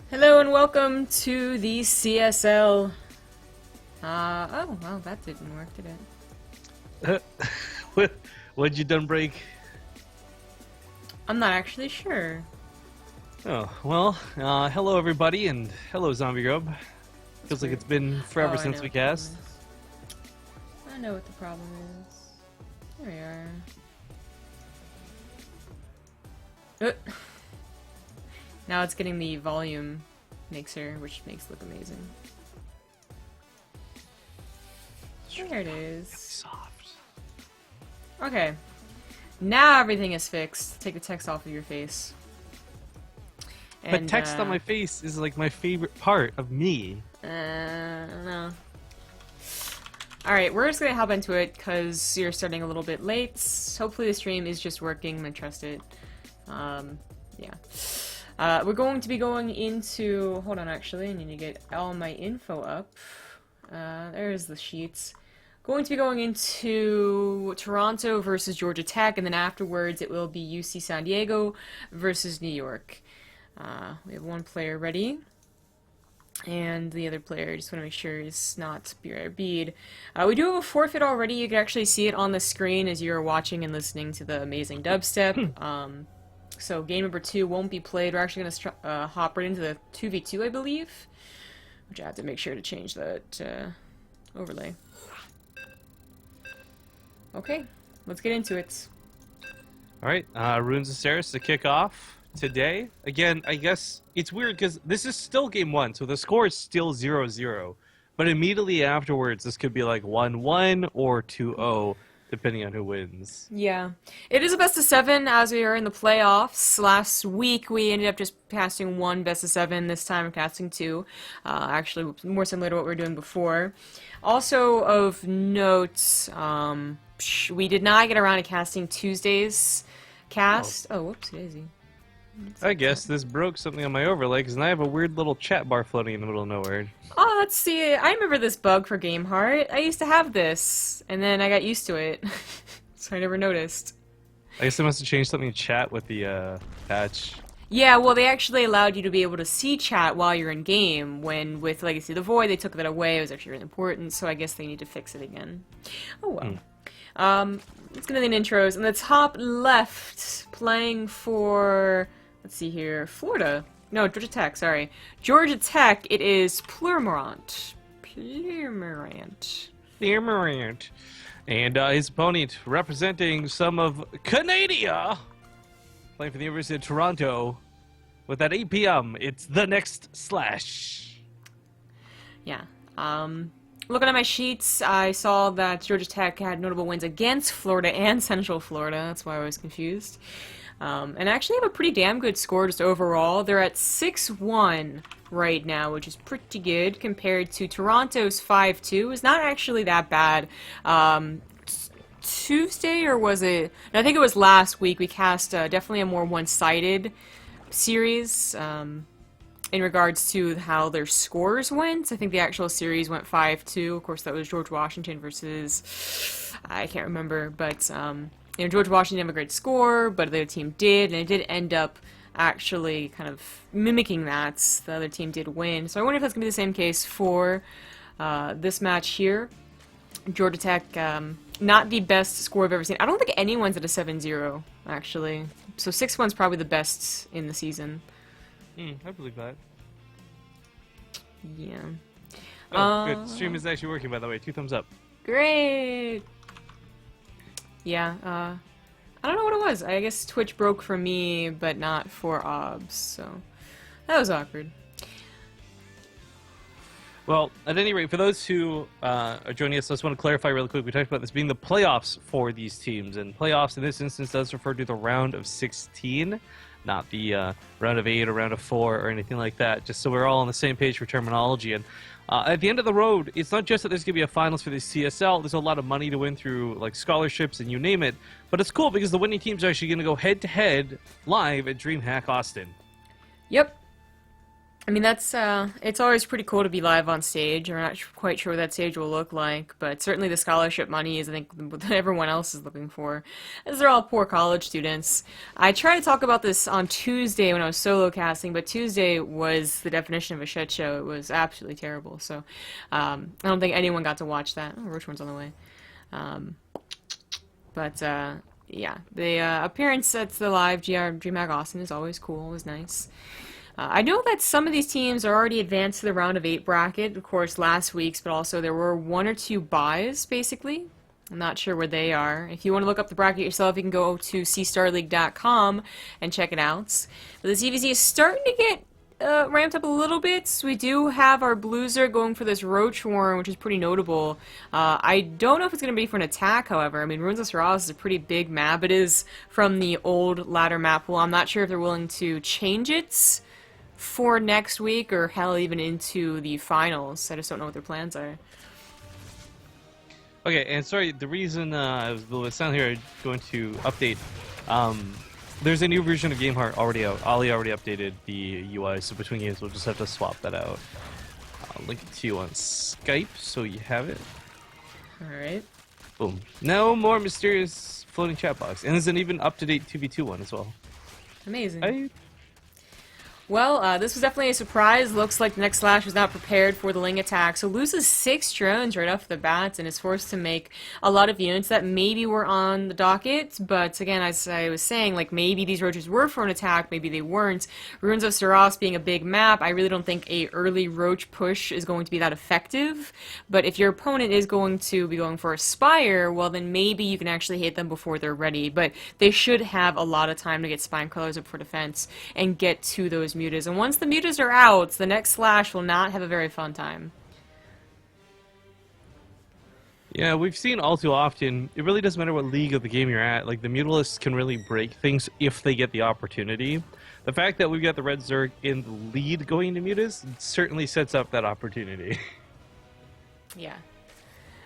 Hello and welcome to the CSL. Oh, well, that didn't work, did it? What'd you done break? I'm not actually sure. Oh, well, hello everybody, and hello Zombie Grub. Feels like it's been forever I since know we what the problem cast. is. I know what the problem is. There we are. Now it's getting the volume mixer, which makes it look amazing. There it is. Soft. Okay. Now everything is fixed. Take the text off of your face. But text on my face is like my favorite part of me. No. Alright, we're just gonna hop into it because you're starting a little bit late. Hopefully the stream is just working. I trust it. Yeah. We're going to be going into... Hold on, actually. I need to get all my info up. There's the sheets. Going to be going into Toronto versus Georgia Tech, and then afterwards it will be UC San Diego versus New York. We have one player ready. And the other player, just want to make sure is not BRB'd. We do have a forfeit already. You can actually see it on the screen as you're watching and listening to the amazing dubstep. So game number 2 won't be played. We're actually going to hop right into the 2v2, I believe. Which I have to make sure to change that overlay. Okay, let's get into it. Alright, Runes of Ceres to kick off today. Again, I guess it's weird because this is still game 1, so the score is still 0-0. But immediately afterwards, this could be like 1-1 or 2-0. Depending on who wins. Yeah. It is a best of 7 as we are in the playoffs. Last week we ended up just casting 1 best of 7. This time we're casting 2. Actually, more similar to what we were doing before. Also of note, we did not get around to casting Tuesday's cast. Oh, whoops, daisy. I guess this broke something on my overlay because I have a weird little chat bar floating in the middle of nowhere. Oh, let's see. I remember this bug for GameHeart. I used to have this, and then I got used to it, so I never noticed. I guess they must have changed something in chat with the patch. Yeah, well, they actually allowed you to be able to see chat while you're in game, when with Legacy of the Void, they took that away. It was actually really important, so I guess they need to fix it again. Oh, well. Let's get into the intros. In the top left, playing for... Let's see here. Florida. No, Georgia Tech, sorry. Georgia Tech, it is Plurmorant. And his opponent, representing some of Canada, playing for the University of Toronto, with at 8 p.m., it's the next Slash. Yeah. Looking at my sheets, I saw that Georgia Tech had notable wins against Florida and Central Florida. That's why I was confused. And actually have a pretty damn good score just overall. They're at 6-1 right now, which is pretty good compared to Toronto's 5-2. It's not actually that bad. Tuesday, or was it? I think it was last week, we cast definitely a more one-sided series in regards to how their scores went. I think the actual series went 5-2. Of course, that was George Washington versus... I can't remember, but... You know, George Washington didn't have a great score, but the other team did, and it did end up actually kind of mimicking that. The other team did win. So I wonder if that's going to be the same case for this match here. Georgia Tech, not the best score I've ever seen. I don't think anyone's at a 7-0, actually. So 6-1's probably the best in the season. I believe that. Yeah. Oh, good. Stream is actually working, by the way. 2 thumbs up. Great! Yeah, I don't know what it was. I guess Twitch broke for me, but not for OBS, so that was awkward. Well, at any rate, for those who are joining us, I just want to clarify really quick. We talked about this being the playoffs for these teams, and playoffs in this instance does refer to the round of 16, not the round of 8 or round of 4 or anything like that, just so we're all on the same page for terminology. And at the end of the road, it's not just that there's going to be a finals for the CSL. There's a lot of money to win through like scholarships and you name it. But it's cool because the winning teams are actually going to go head-to-head live at DreamHack Austin. Yep. I mean, that's it's always pretty cool to be live on stage. We're not quite sure what that stage will look like, but certainly the scholarship money is, I think, what everyone else is looking for, as they're all poor college students. I tried to talk about this on Tuesday when I was solo casting, but Tuesday was the definition of a shit show. It was absolutely terrible. So I don't think anyone got to watch that. Oh, Richmond's on the way. Um, but yeah, the appearance at the live GMAG Austin is always cool. It was nice. I know that some of these teams are already advanced to the round of 8 bracket, of course, last week's, but also there were 1 or 2 buys, basically. I'm not sure where they are. If you want to look up the bracket yourself, you can go to cstarleague.com and check it out. But the ZVZ is starting to get ramped up a little bit. We do have our Blueser going for this Roach Warren, which is pretty notable. I don't know if it's going to be for an attack, however. I mean, Ruins of Saras is a pretty big map. It is from the old ladder map pool. I'm not sure if they're willing to change it for next week, or hell, even into the finals. I just don't know what their plans are. Okay, and sorry, the reason I was a little bit silent here, going to update. There's a new version of GameHeart already out. Ollie already updated the UI, so between games we'll just have to swap that out. I'll link it to you on Skype, so you have it. Alright. Boom. No more mysterious floating chat box. And there's an even up-to-date 2v2 one as well. Amazing. Well, this was definitely a surprise. Looks like the next Slash was not prepared for the Ling attack, so loses 6 drones right off the bat and is forced to make a lot of units that maybe were on the docket. But again, as I was saying, like, maybe these roaches were for an attack, maybe they weren't. Ruins of Saras being a big map, I really don't think a early roach push is going to be that effective. But if your opponent is going to be going for a Spire, well then maybe you can actually hit them before they're ready. But they should have a lot of time to get Spine Crawlers up for defense and get to those mutas. And once the mutas are out, the next Slash will not have a very fun time. Yeah, we've seen all too often, it really doesn't matter what league of the game you're at, like the Mutalists can really break things if they get the opportunity. The fact that we've got the Red Zerg in the lead going into mutas certainly sets up that opportunity. Yeah.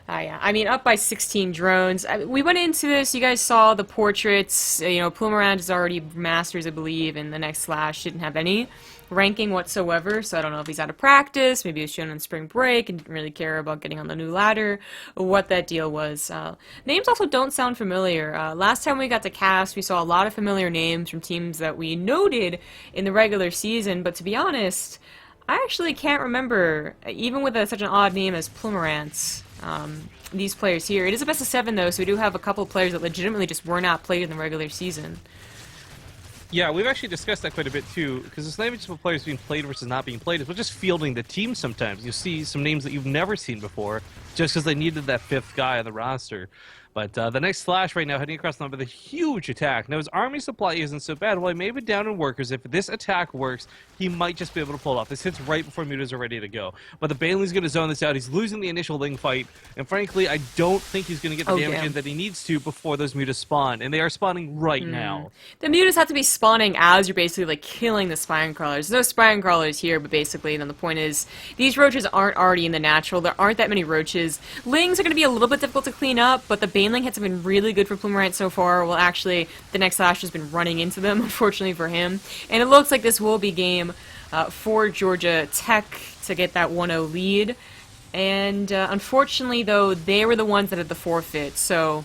Yeah. I mean, up by 16 drones. We went into this, you guys saw the portraits, you know, Plumerand is already Masters, I believe, and the next Slash didn't have any ranking whatsoever, so I don't know if he's out of practice, maybe he was shown on spring break and didn't really care about getting on the new ladder, or what that deal was. Names also don't sound familiar. Last time we got to cast, we saw a lot of familiar names from teams that we noted in the regular season, but to be honest, I actually can't remember, even with such an odd name as Plumerant, these players here. It is a best of 7 though, so we do have a couple of players that legitimately just were not played in the regular season. Yeah, we've actually discussed that quite a bit too, because it's not even just about players being played versus not being played, it's about just fielding the team sometimes. You see some names that you've never seen before, just because they needed that 5th guy on the roster. But the next Slash right now heading across the map with a huge attack. Now his army supply isn't so bad. Well, he may be down in workers. If this attack works, he might just be able to pull it off. This hits right before mutas are ready to go. But the Baneling's going to zone this out. He's losing the initial Ling fight. And frankly, I don't think he's going to get the damage in that he needs to before those mutas spawn. And they are spawning right now. The mutas have to be spawning as you're basically like killing the Spine Crawlers. There's no Spine Crawlers here, but basically, then the point is, these roaches aren't already in the natural. There aren't that many roaches. Lings are going to be a little bit difficult to clean up, but the Baneling hits have been really good for Plumerant so far. Well, actually, the next Slash has been running into them, unfortunately for him. And it looks like this will be game for Georgia Tech to get that 1-0 lead. And unfortunately, though, they were the ones that had the forfeit. So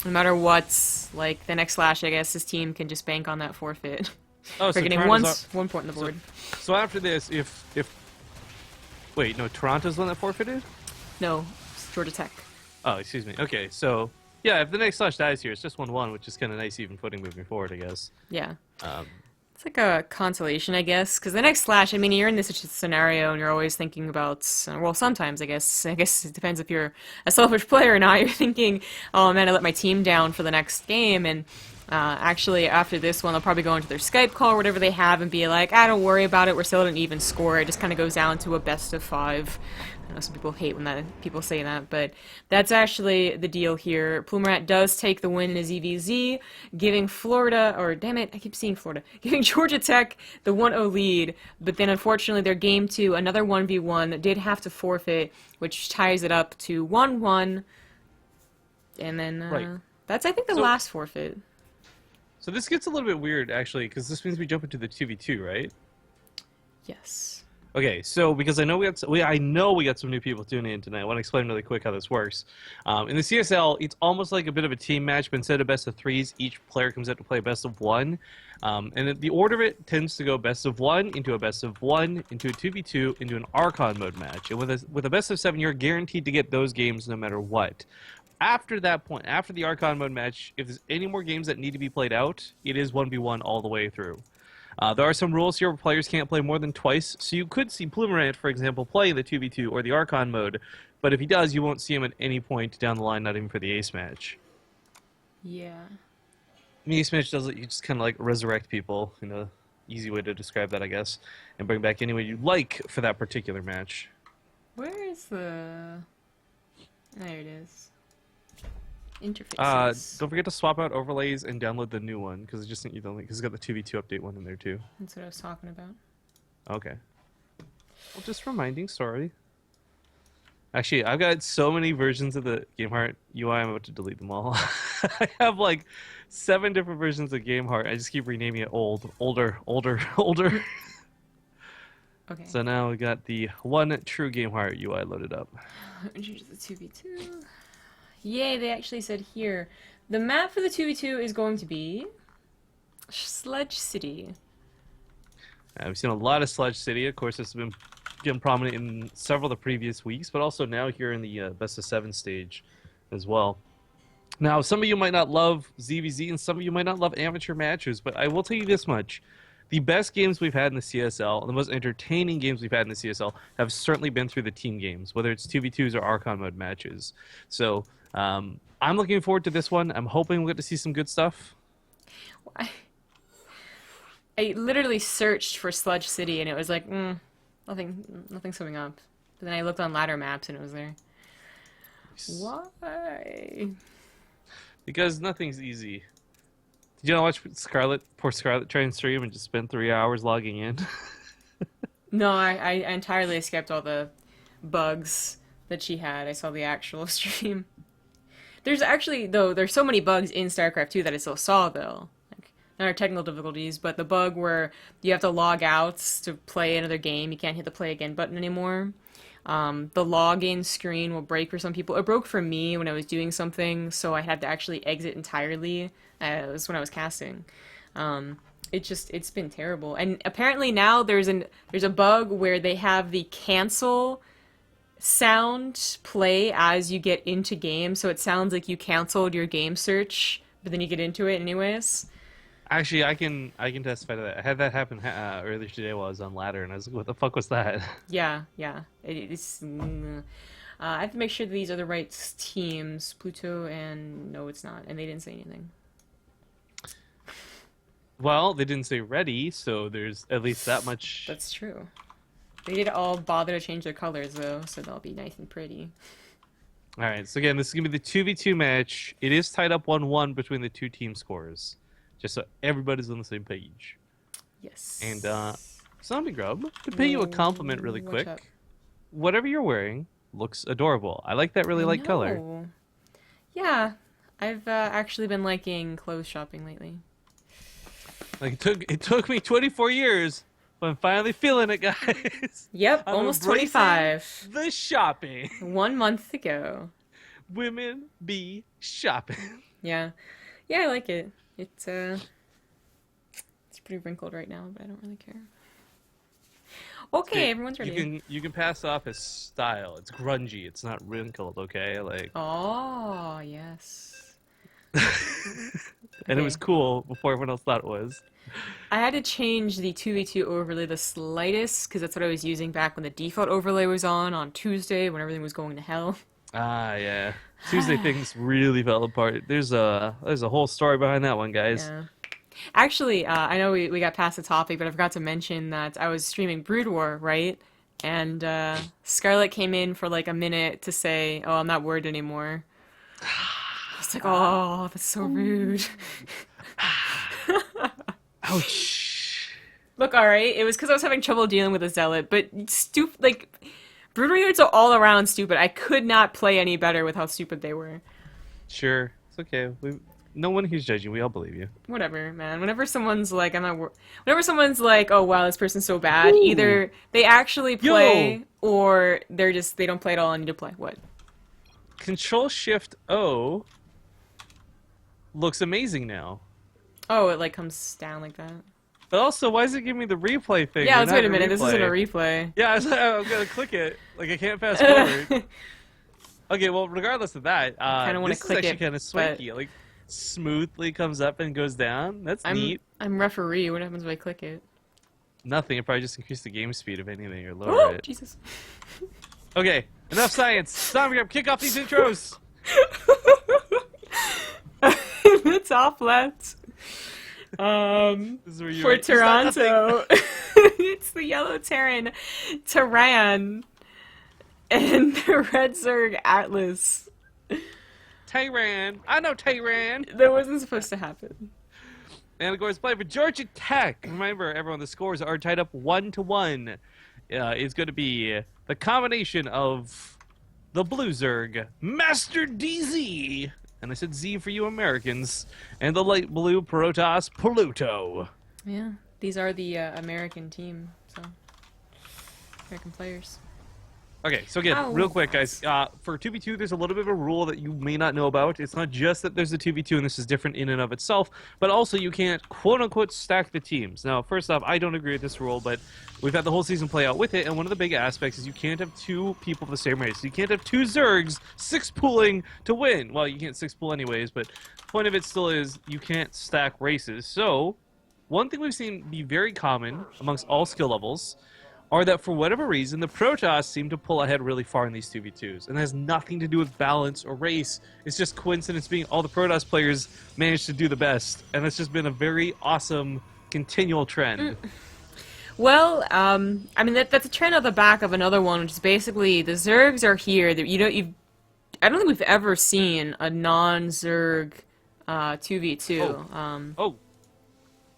no matter what, like, the next Slash, I guess, his team can just bank on that forfeit. Oh, for so getting one point on the board. So after this, if... Wait, no, Toronto's the one that forfeited? No, it's Georgia Tech. Oh, excuse me. Okay, so... Yeah, if the next Slash dies here, it's just 1-1, which is kind of nice even footing moving forward, I guess. Yeah. It's like a consolation, I guess, because the next Slash, I mean, you're in this scenario and you're always thinking about, well, sometimes, I guess it depends if you're a selfish player or not. You're thinking, oh man, I let my team down for the next game, and actually, after this one, they'll probably go into their Skype call or whatever they have and be like, don't worry about it, we're still at an even score. It just kind of goes down to a best of 5. I know some people hate when people say that, but that's actually the deal here. Plumerant does take the win in his EVZ, giving Florida, or damn it, I keep seeing Florida, giving Georgia Tech the 1-0 lead, but then unfortunately their game 2, another 1v1, did have to forfeit, which ties it up to 1-1, and then right. That's, I think, the last forfeit. So this gets a little bit weird, actually, because this means we jump into the 2v2, right? Yes. Okay, so because I know we got some new people tuning in tonight. I want to explain really quick how this works. In the CSL, it's almost like a bit of a team match, but instead of best of threes, each player comes out to play best of one. The order of it tends to go best of one into a best of one into a 2v2 into an Archon mode match. And with a best of seven, you're guaranteed to get those games no matter what. After that point, after the Archon mode match, if there's any more games that need to be played out, it is 1v1 all the way through. There are some rules here where players can't play more than twice, so you could see Plumerant, for example, play the 2v2 or the Archon mode, but if he does, you won't see him at any point down the line, not even for the Ace match. Yeah. The Ace match does it, you just kind of like resurrect people, you know, easy way to describe that, I guess, and bring back any way you like for that particular match. Where is the... There it is. Interfaces. Don't forget to swap out overlays and download the new one, because I just think you don't, because it's got the 2v2 update one in there too. That's what I was talking about. Okay. Well, just reminding, sorry. Actually, I've got so many versions of the GameHeart UI, I'm about to delete them all. I have like 7 different versions of GameHeart. I just keep renaming it older. Okay. So now we got the one true GameHeart UI loaded up. Change the 2v2. Yay, they actually said here. The map for the 2v2 is going to be Sludge City. We've seen a lot of Sludge City. Of course, it's been prominent in several of the previous weeks, but also now here in the best of 7 stage as well. Now, some of you might not love ZVZ and some of you might not love amateur matches, but I will tell you this much. The best games we've had in the CSL, the most entertaining games we've had in the CSL, have certainly been through the team games, whether it's 2v2s or Archon mode matches. So, I'm looking forward to this one. I'm hoping we'll get to see some good stuff. I literally searched for Sludge City and it was like, nothing's coming up. But then I looked on ladder maps and it was there. Why? Because nothing's easy. Did you not watch poor Scarlett try and stream and just spend 3 hours logging in? No, I entirely skipped all the bugs that she had. I saw the actual stream. There's actually, though, there's so many bugs in StarCraft 2 that I still saw, though. Like, not our technical difficulties, but the bug where you have to log out to play another game. You can't hit the play again button anymore. The login screen will break for some people. It broke for me when I was doing something, so I had to actually exit entirely. It was when I was casting. It's been terrible. And apparently now there's a bug where they have the cancel sound play as you get into game, so it sounds like you canceled your game search, but then you get into it anyways. Actually, I can testify to that. I had that happen earlier today while I was on ladder, and I was like, "What the fuck was that?" Yeah. It's. I have to make sure that these are the right teams. Pluto and no, it's not, and they didn't say anything. Well, they didn't say ready, so there's at least that much. That's true. They did all bother to change their colors though, so they'll be nice and pretty. All right. So again, this is gonna be the 2v2 match. It is tied up 1-1 between the two team scores. Just so everybody's on the same page. Yes. And, Zombie Grub, to pay you a compliment really quick, up? whatever you're wearing looks adorable. I like that really light color. Yeah, I've actually been liking clothes shopping lately. Like, it took me 24 years, but I'm finally feeling it, guys. Yep, almost 25. The shopping. 1 month ago. Women be shopping. Yeah. Yeah, I like it. It's pretty wrinkled right now, but I don't really care. Okay, everyone's ready. You can pass off as style. It's grungy. It's not wrinkled, okay? Like. Oh, yes. And it was cool before everyone else thought it was. I had to change the 2v2 overlay the slightest, because that's what I was using back when the default overlay was on Tuesday, when everything was going to hell. Ah, yeah. Tuesday things really fell apart. There's a whole story behind that one, guys. Yeah. Actually, I know we got past the topic, but I forgot to mention that I was streaming Brood War, right? And Scarlett came in for like a minute to say, "Oh, I'm not worried anymore." I was like, "Oh, that's so rude." Ouch. Look, alright, it was because I was having trouble dealing with a zealot, but Brood Warriors are all around stupid. I could not play any better with how stupid they were. Sure, it's okay. No one here's judging. We all believe you. Whatever, man. Whenever someone's like, whenever someone's like, oh wow, this person's so bad, Ooh. either they actually play Yo. or they don't play at all and need to play. What? Control-Shift-O looks amazing now. Oh, it like comes down like that. But also, why does it give me the replay thing? Yeah, or let's not wait a the minute. This isn't a replay? replay. Yeah, I'm gonna click it. Like I can't fast forward. Okay, well, regardless of that, kinda wanna this click is actually it, kind of swanky. Like, smoothly comes up and goes down. That's neat. I'm referee. What happens when I click it? Nothing. It probably just increase the game speed if anything or lower Oh, it. Jesus. Okay, enough science. It's time to kick off these intros. The top left. This is where you For write, "It's not Toronto, it's the yellow Terran, Terran, and the red Zerg Atlas. Tehran. I know Tehran. That wasn't supposed to happen. And of course, play for Georgia Tech. Remember, everyone, the scores are tied up 1-1. It's going to be the combination of the Blue Zerg, Master DZ, and I said Z for you Americans, and the light blue Protoss Pluto. Yeah, these are the American team, so American players. Okay, so again, Ow. real quick, guys. For 2v2, there's a little bit of a rule that you may not know about. It's not just that there's a 2v2 and this is different in and of itself, but also you can't quote-unquote stack the teams. Now, first off, I don't agree with this rule, but we've had the whole season play out with it, and one of the big aspects is you can't have two people of the same race. You can't have two Zergs six-pooling to win. Well, you can't six-pool anyways, but the point of it still is you can't stack races. So, one thing we've seen be very common amongst all skill levels are that for whatever reason, the Protoss seem to pull ahead really far in these 2v2s. And it has nothing to do with balance or race. It's just coincidence being all the Protoss players managed to do the best. And it's just been a very awesome, continual trend. Well, I mean that's a trend on the back of another one, which is basically the Zergs are here. I don't think we've ever seen a non-Zerg 2v2. Oh,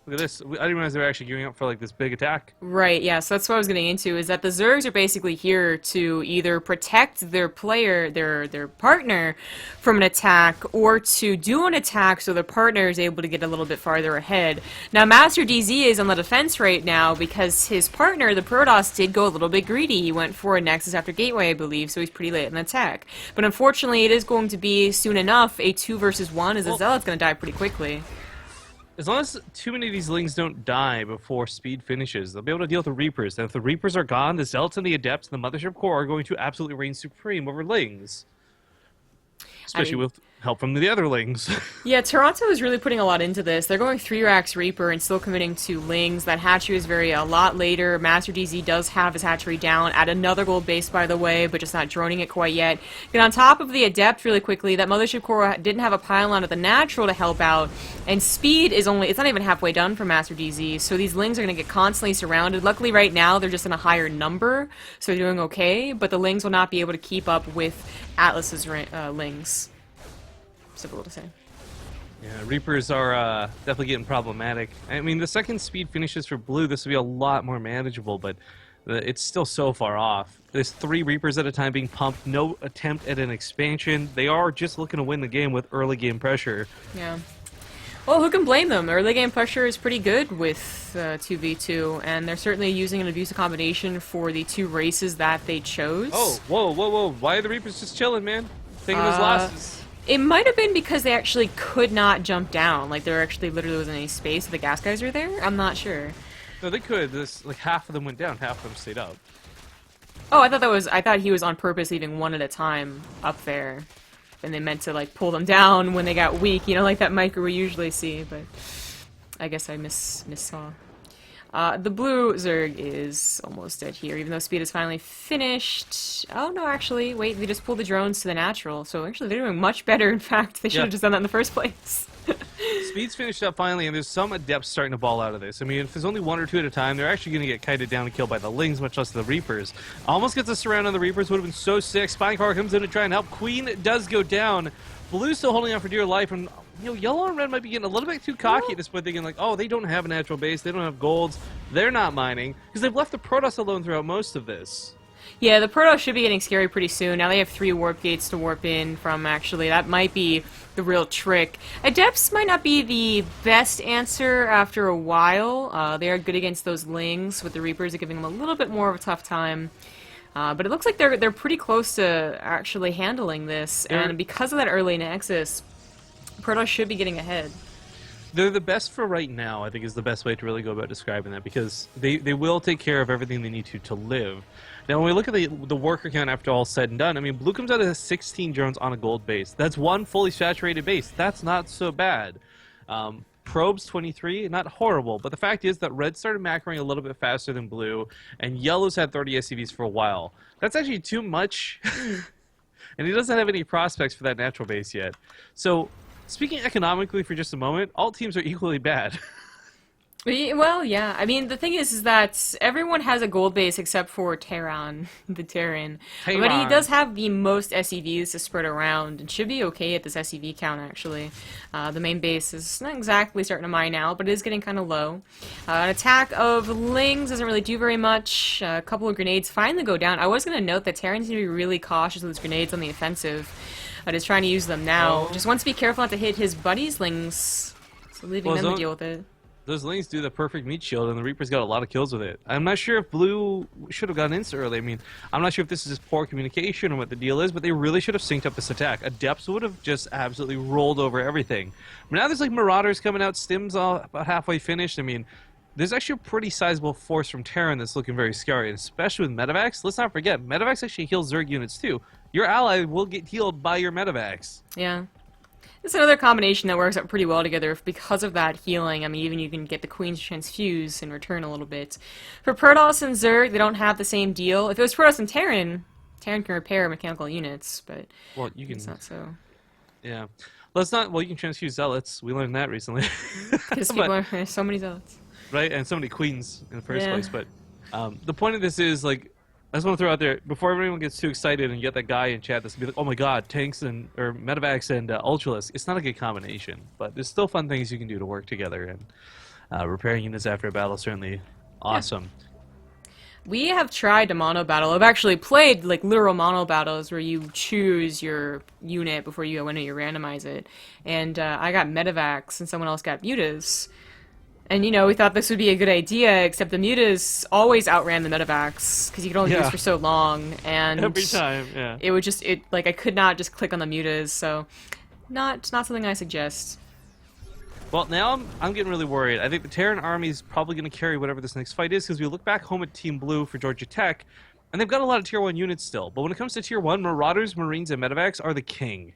look at this. I didn't realize they were actually gearing up for like this big attack. Right, yeah, so that's what I was getting into, is that the Zergs are basically here to either protect their player, their partner, from an attack, or to do an attack so their partner is able to get a little bit farther ahead. Now, Master DZ is on the defense right now because his partner, the Protoss, did go a little bit greedy. He went for a Nexus after Gateway, I believe, so he's pretty late in the attack. But unfortunately, it is going to be, soon enough, a 2 versus 1, as the Zealot's going to die pretty quickly. As long as too many of these Lings don't die before speed finishes, they'll be able to deal with the Reapers. And if the Reapers are gone, the Zealots and the Adepts and the Mothership Core are going to absolutely reign supreme over Lings. Especially with help from the other Lings. Yeah, Toronto is really putting a lot into this. They're going 3 racks Reaper and still committing to Lings. That hatchery is a lot later. Master DZ does have his hatchery down at another gold base, by the way, but just not droning it quite yet. And on top of the Adept, really quickly, that Mothership Core didn't have a pylon of the Natural to help out, and speed is it's not even halfway done for Master DZ, so these Lings are going to get constantly surrounded. Luckily, right now, they're just in a higher number, so they're doing okay, but the Lings will not be able to keep up with Atlas's Lings. Simple to say. Yeah, Reapers are definitely getting problematic. I mean, the second speed finishes for Blue, this will be a lot more manageable, but it's still so far off. There's 3 Reapers at a time being pumped, no attempt at an expansion. They are just looking to win the game with early game pressure. Yeah. Well, who can blame them? Early game pressure is pretty good with 2v2, and they're certainly using an abusive combination for the 2 races that they chose. Oh, whoa. Why are the Reapers just chilling, man? Taking those losses. It might have been because they actually could not jump down. Like, there actually literally wasn't any space. The gas guys are there? I'm not sure. No, they could. Like, half of them went down, half of them stayed up. Oh, I thought he was on purpose leaving one at a time up there. And they meant to, like, pull them down when they got weak, you know, like that micro we usually see, but I guess I missaw. The blue Zerg is almost dead here, even though speed is finally finished. Oh, no, actually, wait, they just pulled the drones to the Natural, so actually they're doing much better, in fact. They should have just done that in the first place. Speed's finished up finally, and there's some Adepts starting to ball out of this. I mean, if there's only 1 or 2 at a time, they're actually going to get kited down and killed by the Lings, much less the Reapers. Almost gets a surround on the Reapers, would have been so sick. Spinecar comes in to try and help. Queen does go down. Blue's still holding on for dear life, and yellow and red might be getting a little bit too cocky at this point, thinking like, oh, they don't have a natural base, they don't have golds, they're not mining, because they've left the Protoss alone throughout most of this. Yeah, the Protoss should be getting scary pretty soon. Now they have 3 warp gates to warp in from, actually. That might be the real trick. Adepts might not be the best answer after a while. They are good against those Lings, with the Reapers giving them a little bit more of a tough time. But it looks like they're pretty close to actually handling this, and because of that early Nexus, Protoss should be getting ahead. They're the best for right now, I think, is the best way to really go about describing that, because they will take care of everything they need to live. Now, when we look at the worker count after all said and done, I mean, Blue comes out as 16 drones on a gold base. That's one fully saturated base. That's not so bad. Probes 23, not horrible, but the fact is that Red started macroing a little bit faster than Blue, and Yellow's had 30 SCVs for a while. That's actually too much, and he doesn't have any prospects for that natural base yet. So, speaking economically for just a moment, all teams are equally bad. Well, yeah. I mean, the thing is that everyone has a gold base except for Terran, the Terran. But he does have the most SCVs to spread around, and should be okay at this SCV count, actually. The main base is not exactly starting to mine out, but it is getting kind of low. An attack of Lings doesn't really do very much. A couple of grenades finally go down. I was going to note that Terran needs to be really cautious with his grenades on the offensive, but is trying to use them now. Just wants to be careful not to hit his buddies' Lings, so leaving them to deal with it. Those Lings do the perfect meat shield, and the Reapers got a lot of kills with it. I'm not sure if Blue should have gotten in so early. I mean, I'm not sure if this is just poor communication or what the deal is, but they really should have synced up this attack. Adepts would have just absolutely rolled over everything. But now there's like Marauders coming out, Stims all about halfway finished. I mean, there's actually a pretty sizable force from Terran that's looking very scary, and especially with Medivacs. Let's not forget, Medivacs actually heals Zerg units too. Your ally will get healed by your Medivacs. Yeah. It's another combination that works out pretty well together because of that healing. I mean, even you can get the Queen's Transfuse in return a little bit. For Protoss and Zerg, they don't have the same deal. If it was Protoss and Terran can repair mechanical units, but well, you can, it's not so. Yeah. Let's not, well, you can transfuse Zealots. We learned that recently. Because there's so many Zealots. Right, and so many Queens in the first place. But the point of this is, like, I just want to throw out there, before everyone gets too excited and you get that guy in chat that's going to be like, oh my god, tanks and, or Medivacs and Ultralisk, it's not a good combination. But there's still fun things you can do to work together, and repairing units after a battle is certainly awesome. Yeah. We have tried a mono battle. I've actually played, like, literal mono battles where you choose your unit before you go in and you randomize it. And I got Medivacs and someone else got Mutas. And, you know, we thought this would be a good idea, except the Mutas always outran the Medivacs, because you could only use for so long, and every time, it would just, like, I could not just click on the Mutas, so not something I suggest. Well, now I'm getting really worried. I think the Terran army is probably going to carry whatever this next fight is, because we look back home at Team Blue for Georgia Tech, and they've got a lot of Tier 1 units still, but when it comes to Tier 1, Marauders, Marines, and Medivacs are the king.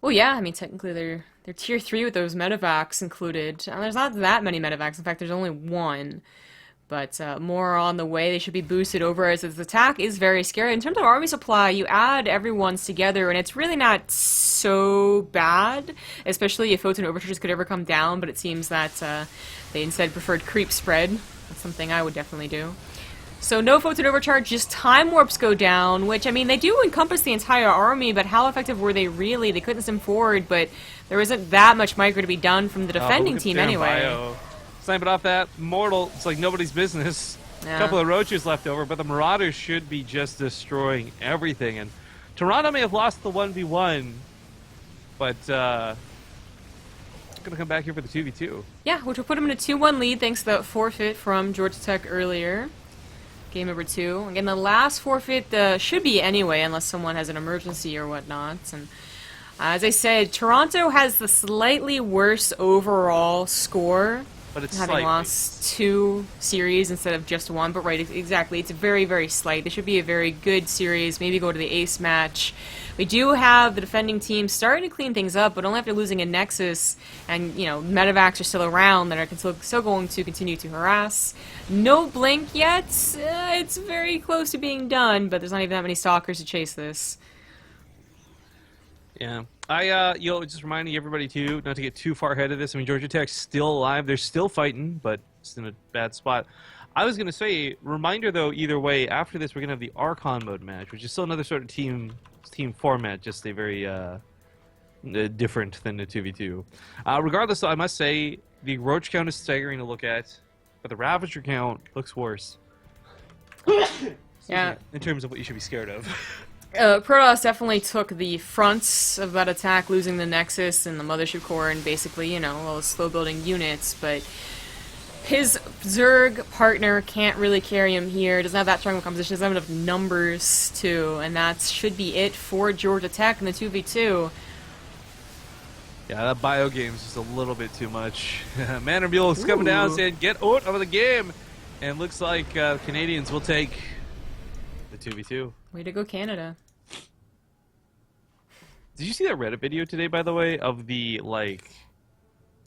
Well, yeah, I mean, technically they're Tier 3 with those Medivacs included. And there's not that many Medivacs. In fact, there's only one. But more on the way. They should be boosted over, as this attack is very scary. In terms of army supply, you add everyone's together, and it's really not so bad, especially if photon overcharges could ever come down, but it seems that they instead preferred creep spread. That's something I would definitely do. So no photon overcharge, just time warps go down, which, I mean, they do encompass the entire army, but how effective were they really? They couldn't stem forward, but there isn't that much micro to be done from the defending team anyway. Snipe it off that. Mortal, it's like nobody's business. Yeah. A couple of roaches left over, but the Marauders should be just destroying everything. And Toronto may have lost the 1v1, but going to come back here for the 2v2. Yeah, which will put them in a 2-1 lead thanks to that forfeit from Georgia Tech earlier. Game number 2. Again, the last forfeit should be anyway, unless someone has an emergency or whatnot. And as I said, Toronto has the slightly worse overall score, but it's having lost 2 series instead of just 1. But right, exactly, it's very, very slight. This should be a very good series. Maybe go to the ace match. We do have the defending team starting to clean things up, but only after losing a Nexus, and, you know, Medivacs are still around that are still going to continue to harass. No Blink yet. It's very close to being done, but there's not even that many Stalkers to chase this. Yeah. Just reminding everybody, too, not to get too far ahead of this. I mean, Georgia Tech's still alive. They're still fighting, but it's in a bad spot. I was going to say, reminder, though, either way, after this, we're going to have the Archon mode match, which is still another sort of team format, just a very different than the 2v2. Regardless, though, I must say, the Roach count is staggering to look at, but the Ravager count looks worse. Yeah. In terms of what you should be scared of. Protoss definitely took the fronts of that attack, losing the Nexus and the Mothership Core, and basically, you know, all the slow-building units, but his Zerg partner can't really carry him here, doesn't have that strong of a composition, doesn't have enough numbers, too, and that should be it for Georgia Tech in the 2v2. Yeah, that bio game's just a little bit too much. Manor Mule is coming down saying, get out of the game! And looks like Canadians will take the 2v2. Way to go, Canada. Did you see that Reddit video today, by the way, of the, like,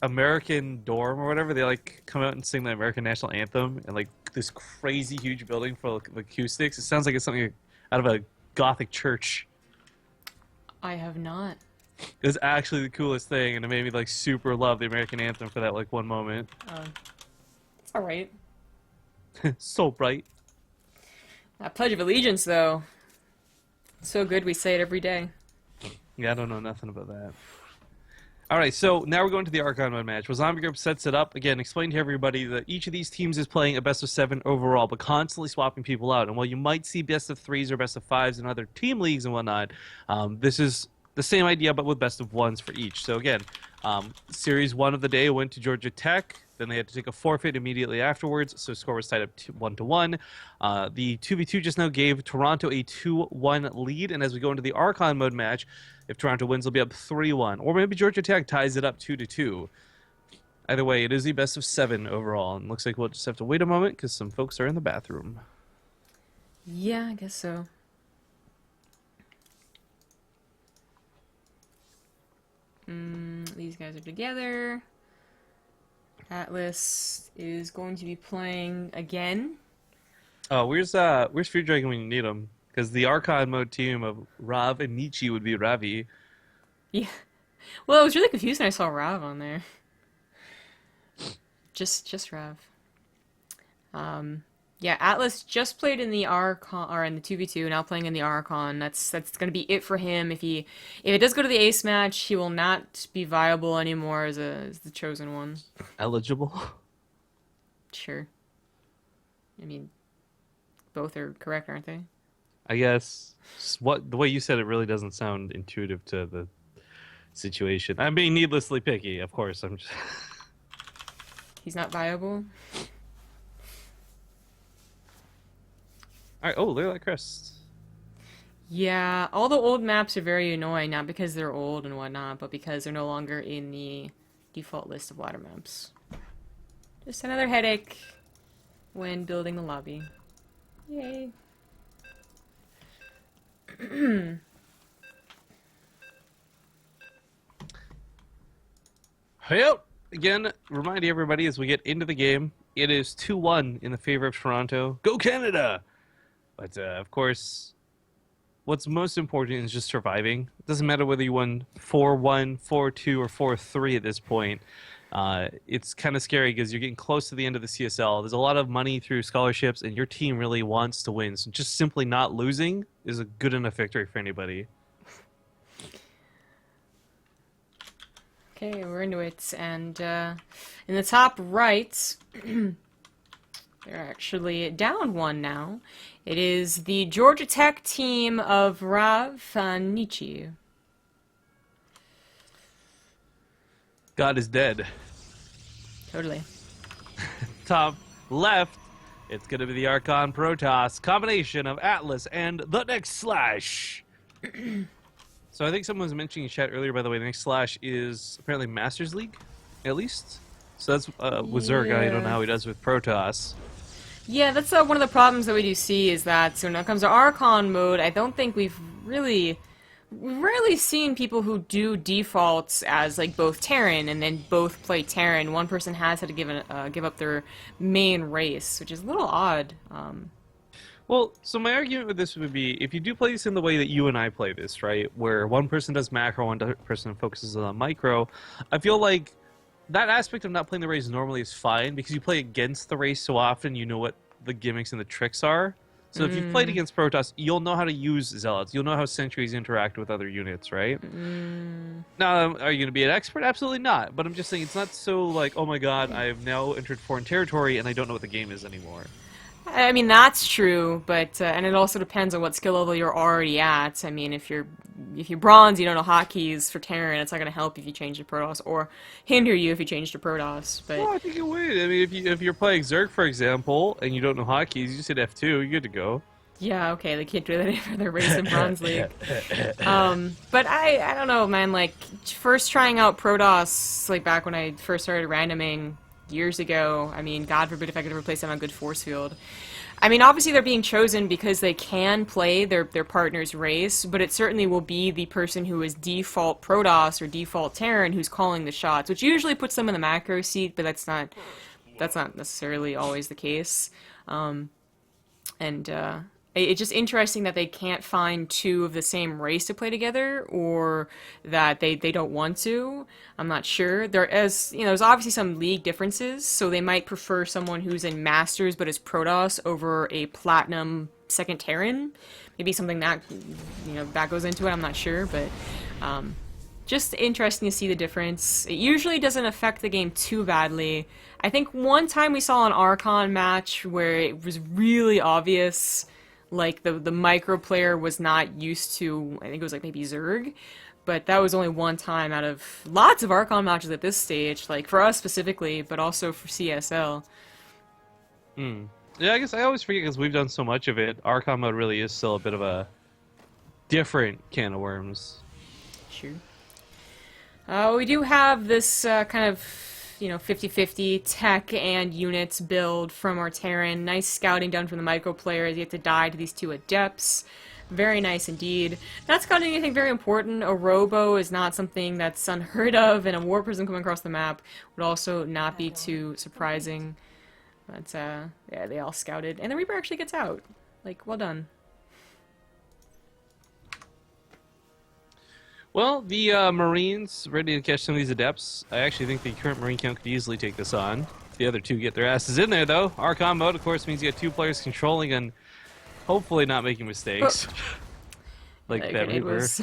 American dorm or whatever? They, like, come out and sing the American National Anthem in, like, this crazy huge building full of acoustics. It sounds like it's something out of a Gothic church. I have not. It was actually the coolest thing, and it made me, like, super love the American Anthem for that, like, one moment. It's alright. So bright. That Pledge of Allegiance, though. So good we say it every day. Yeah, I don't know nothing about that. Alright, so now we're going to the Archon mode match. Well, Zombie Group sets it up. Again, explain to everybody that each of these teams is playing a best of 7 overall, but constantly swapping people out. And while you might see best of 3s or best of 5s in other team leagues and whatnot, this is the same idea, but with best of 1s for each. So again, Series 1 of the day went to Georgia Tech. Then they had to take a forfeit immediately afterwards, so score was tied up 1-1. The 2v2 just now gave Toronto a 2-1 lead, and as we go into the Archon mode match, if Toronto wins, they'll be up 3-1. Or maybe Georgia Tech ties it up 2-2. Either way, it is the best of 7 overall, and looks like we'll just have to wait a moment because some folks are in the bathroom. Yeah, I guess so. These guys are together. Atlas is going to be playing again. Oh, where's Fear Dragon when you need him? Because the Archon mode team of Rav and Nietzsche would be Ravi. Yeah. Well, I was really confused when I saw Rav on there. Just Rav. Yeah, Atlas just played in the Archon, or in the 2v2, now playing in the Archon. That's gonna be it for him. If it does go to the Ace match, he will not be viable anymore as the chosen one. Eligible? Sure. I mean, both are correct, aren't they? I guess. The way you said it really doesn't sound intuitive to the situation. I'm being needlessly picky, of course. I'm just. He's not viable. All right. Oh, look at that crest. Yeah, all the old maps are very annoying, not because they're old and whatnot, but because they're no longer in the default list of ladder maps. Just another headache when building the lobby. Yay. Yep. Again, reminding everybody as we get into the game, it is 2-1 in the favor of Toronto. Go Canada! But, of course, what's most important is just surviving. It doesn't matter whether you won 4-1, 4-2, or 4-3 at this point. It's kind of scary because you're getting close to the end of the CSL. There's a lot of money through scholarships, and your team really wants to win. So just simply not losing is a good enough victory for anybody. Okay, we're into it. And in the top right, they're actually down 1 now. It is the Georgia Tech team of Rav and Nietzsche. God is dead. Totally. Top left, it's going to be the Archon Protoss combination of Atlas and the next Slash. So I think someone was mentioning in chat earlier, by the way, the next Slash is apparently Masters League, at least. So that's with Zerg. I don't know how he does with Protoss. Yeah, that's one of the problems that we do see is that so when it comes to Archon mode, I don't think we've rarely seen people who do defaults as like both Terran and then both play Terran. One person has had to give up their main race, which is a little odd. Well, so my argument with this would be, if you do play this in the way that you and I play this, right, where one person does macro, one person focuses on micro, I feel like that aspect of not playing the race normally is fine, because you play against the race so often, you know what the gimmicks and the tricks are. So if you've played against Protoss, you'll know how to use Zealots. You'll know how sentries interact with other units, right? Now, are you going to be an expert? Absolutely not. But I'm just saying, it's not so like, oh my god, I've now entered foreign territory and I don't know what the game is anymore. I mean, that's true, but and it also depends on what skill level you're already at. I mean, if you're bronze, you don't know hotkeys for Terran, it's not going to help if you change to Protoss, or hinder you if you change to Protoss. But Well, I think it would. I mean, if you're playing Zerg, for example, and you don't know hotkeys, you just hit F2, you're good to go. yeah, okay, they can't do that for their race in Bronze League. But I don't know, man. Like first trying out Protoss, like back when I first started randoming years ago. I mean, God forbid if I could ever play someone on good force field. I mean, obviously they're being chosen because they can play their partner's race, but it certainly will be the person who is default Protoss or default Terran who's calling the shots, which usually puts them in the macro seat, but that's not necessarily always the case. And it's just interesting that they can't find two of the same race to play together, or that they don't want to. I'm not sure. There's obviously some league differences, so they might prefer someone who's in Masters but is Protoss over a Platinum second Terran. Maybe something that, that goes into it, I'm not sure, but just interesting to see the difference. It usually doesn't affect the game too badly. I think one time we saw an Archon match where it was really obvious, like the micro player was not used to, I think it was like maybe Zerg, but that was only one time out of lots of Archon matches at this stage, like for us specifically, but also for CSL. Yeah, I guess I always forget because we've done so much of it. Archon mode really is still a bit of a different can of worms. Sure. We do have this kind of 50-50 tech and units build from our Terran. Nice scouting done from the micro players. You have to die to these two adepts. Very nice indeed. Not scouting anything very important. A robo is not something that's unheard of, and a war prism coming across the map would also not be too surprising. But yeah, they all scouted, and the Reaper actually gets out. Like, well done. Well, the Marines ready to catch some of these adepts. I actually think the current Marine count could easily take this on. The other two get their asses in there, though. Archon mode, of course, means you get two players controlling and hopefully not making mistakes. Like that It Reaper. was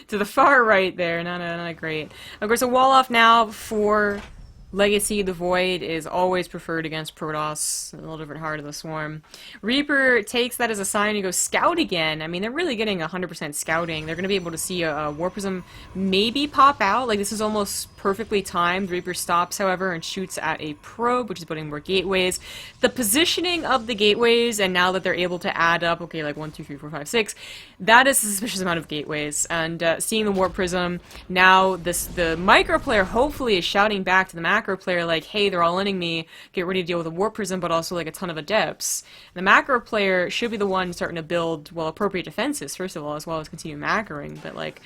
to the far right there. Not great. Of course, a wall off now for Legacy. The Void is always preferred against Protoss. A little different Heart of the Swarm. Reaper takes that as a sign to go scout again. I mean, they're really getting 100% scouting. They're going to be able to see a War Prism maybe pop out. Like, this is almost perfectly timed. Reaper stops, however, and shoots at a probe, which is putting more gateways. The positioning of the gateways, and now that they're able to add up, okay, like 1, 2, 3, 4, 5, 6, that is a suspicious amount of gateways. And seeing the War Prism, now the micro player hopefully is shouting back to the macro player like, hey, they're all ending me, get ready to deal with a War Prism, but also like a ton of adepts. And the macro player should be the one starting to build, well, appropriate defenses, first of all, as well as continue macroing, but like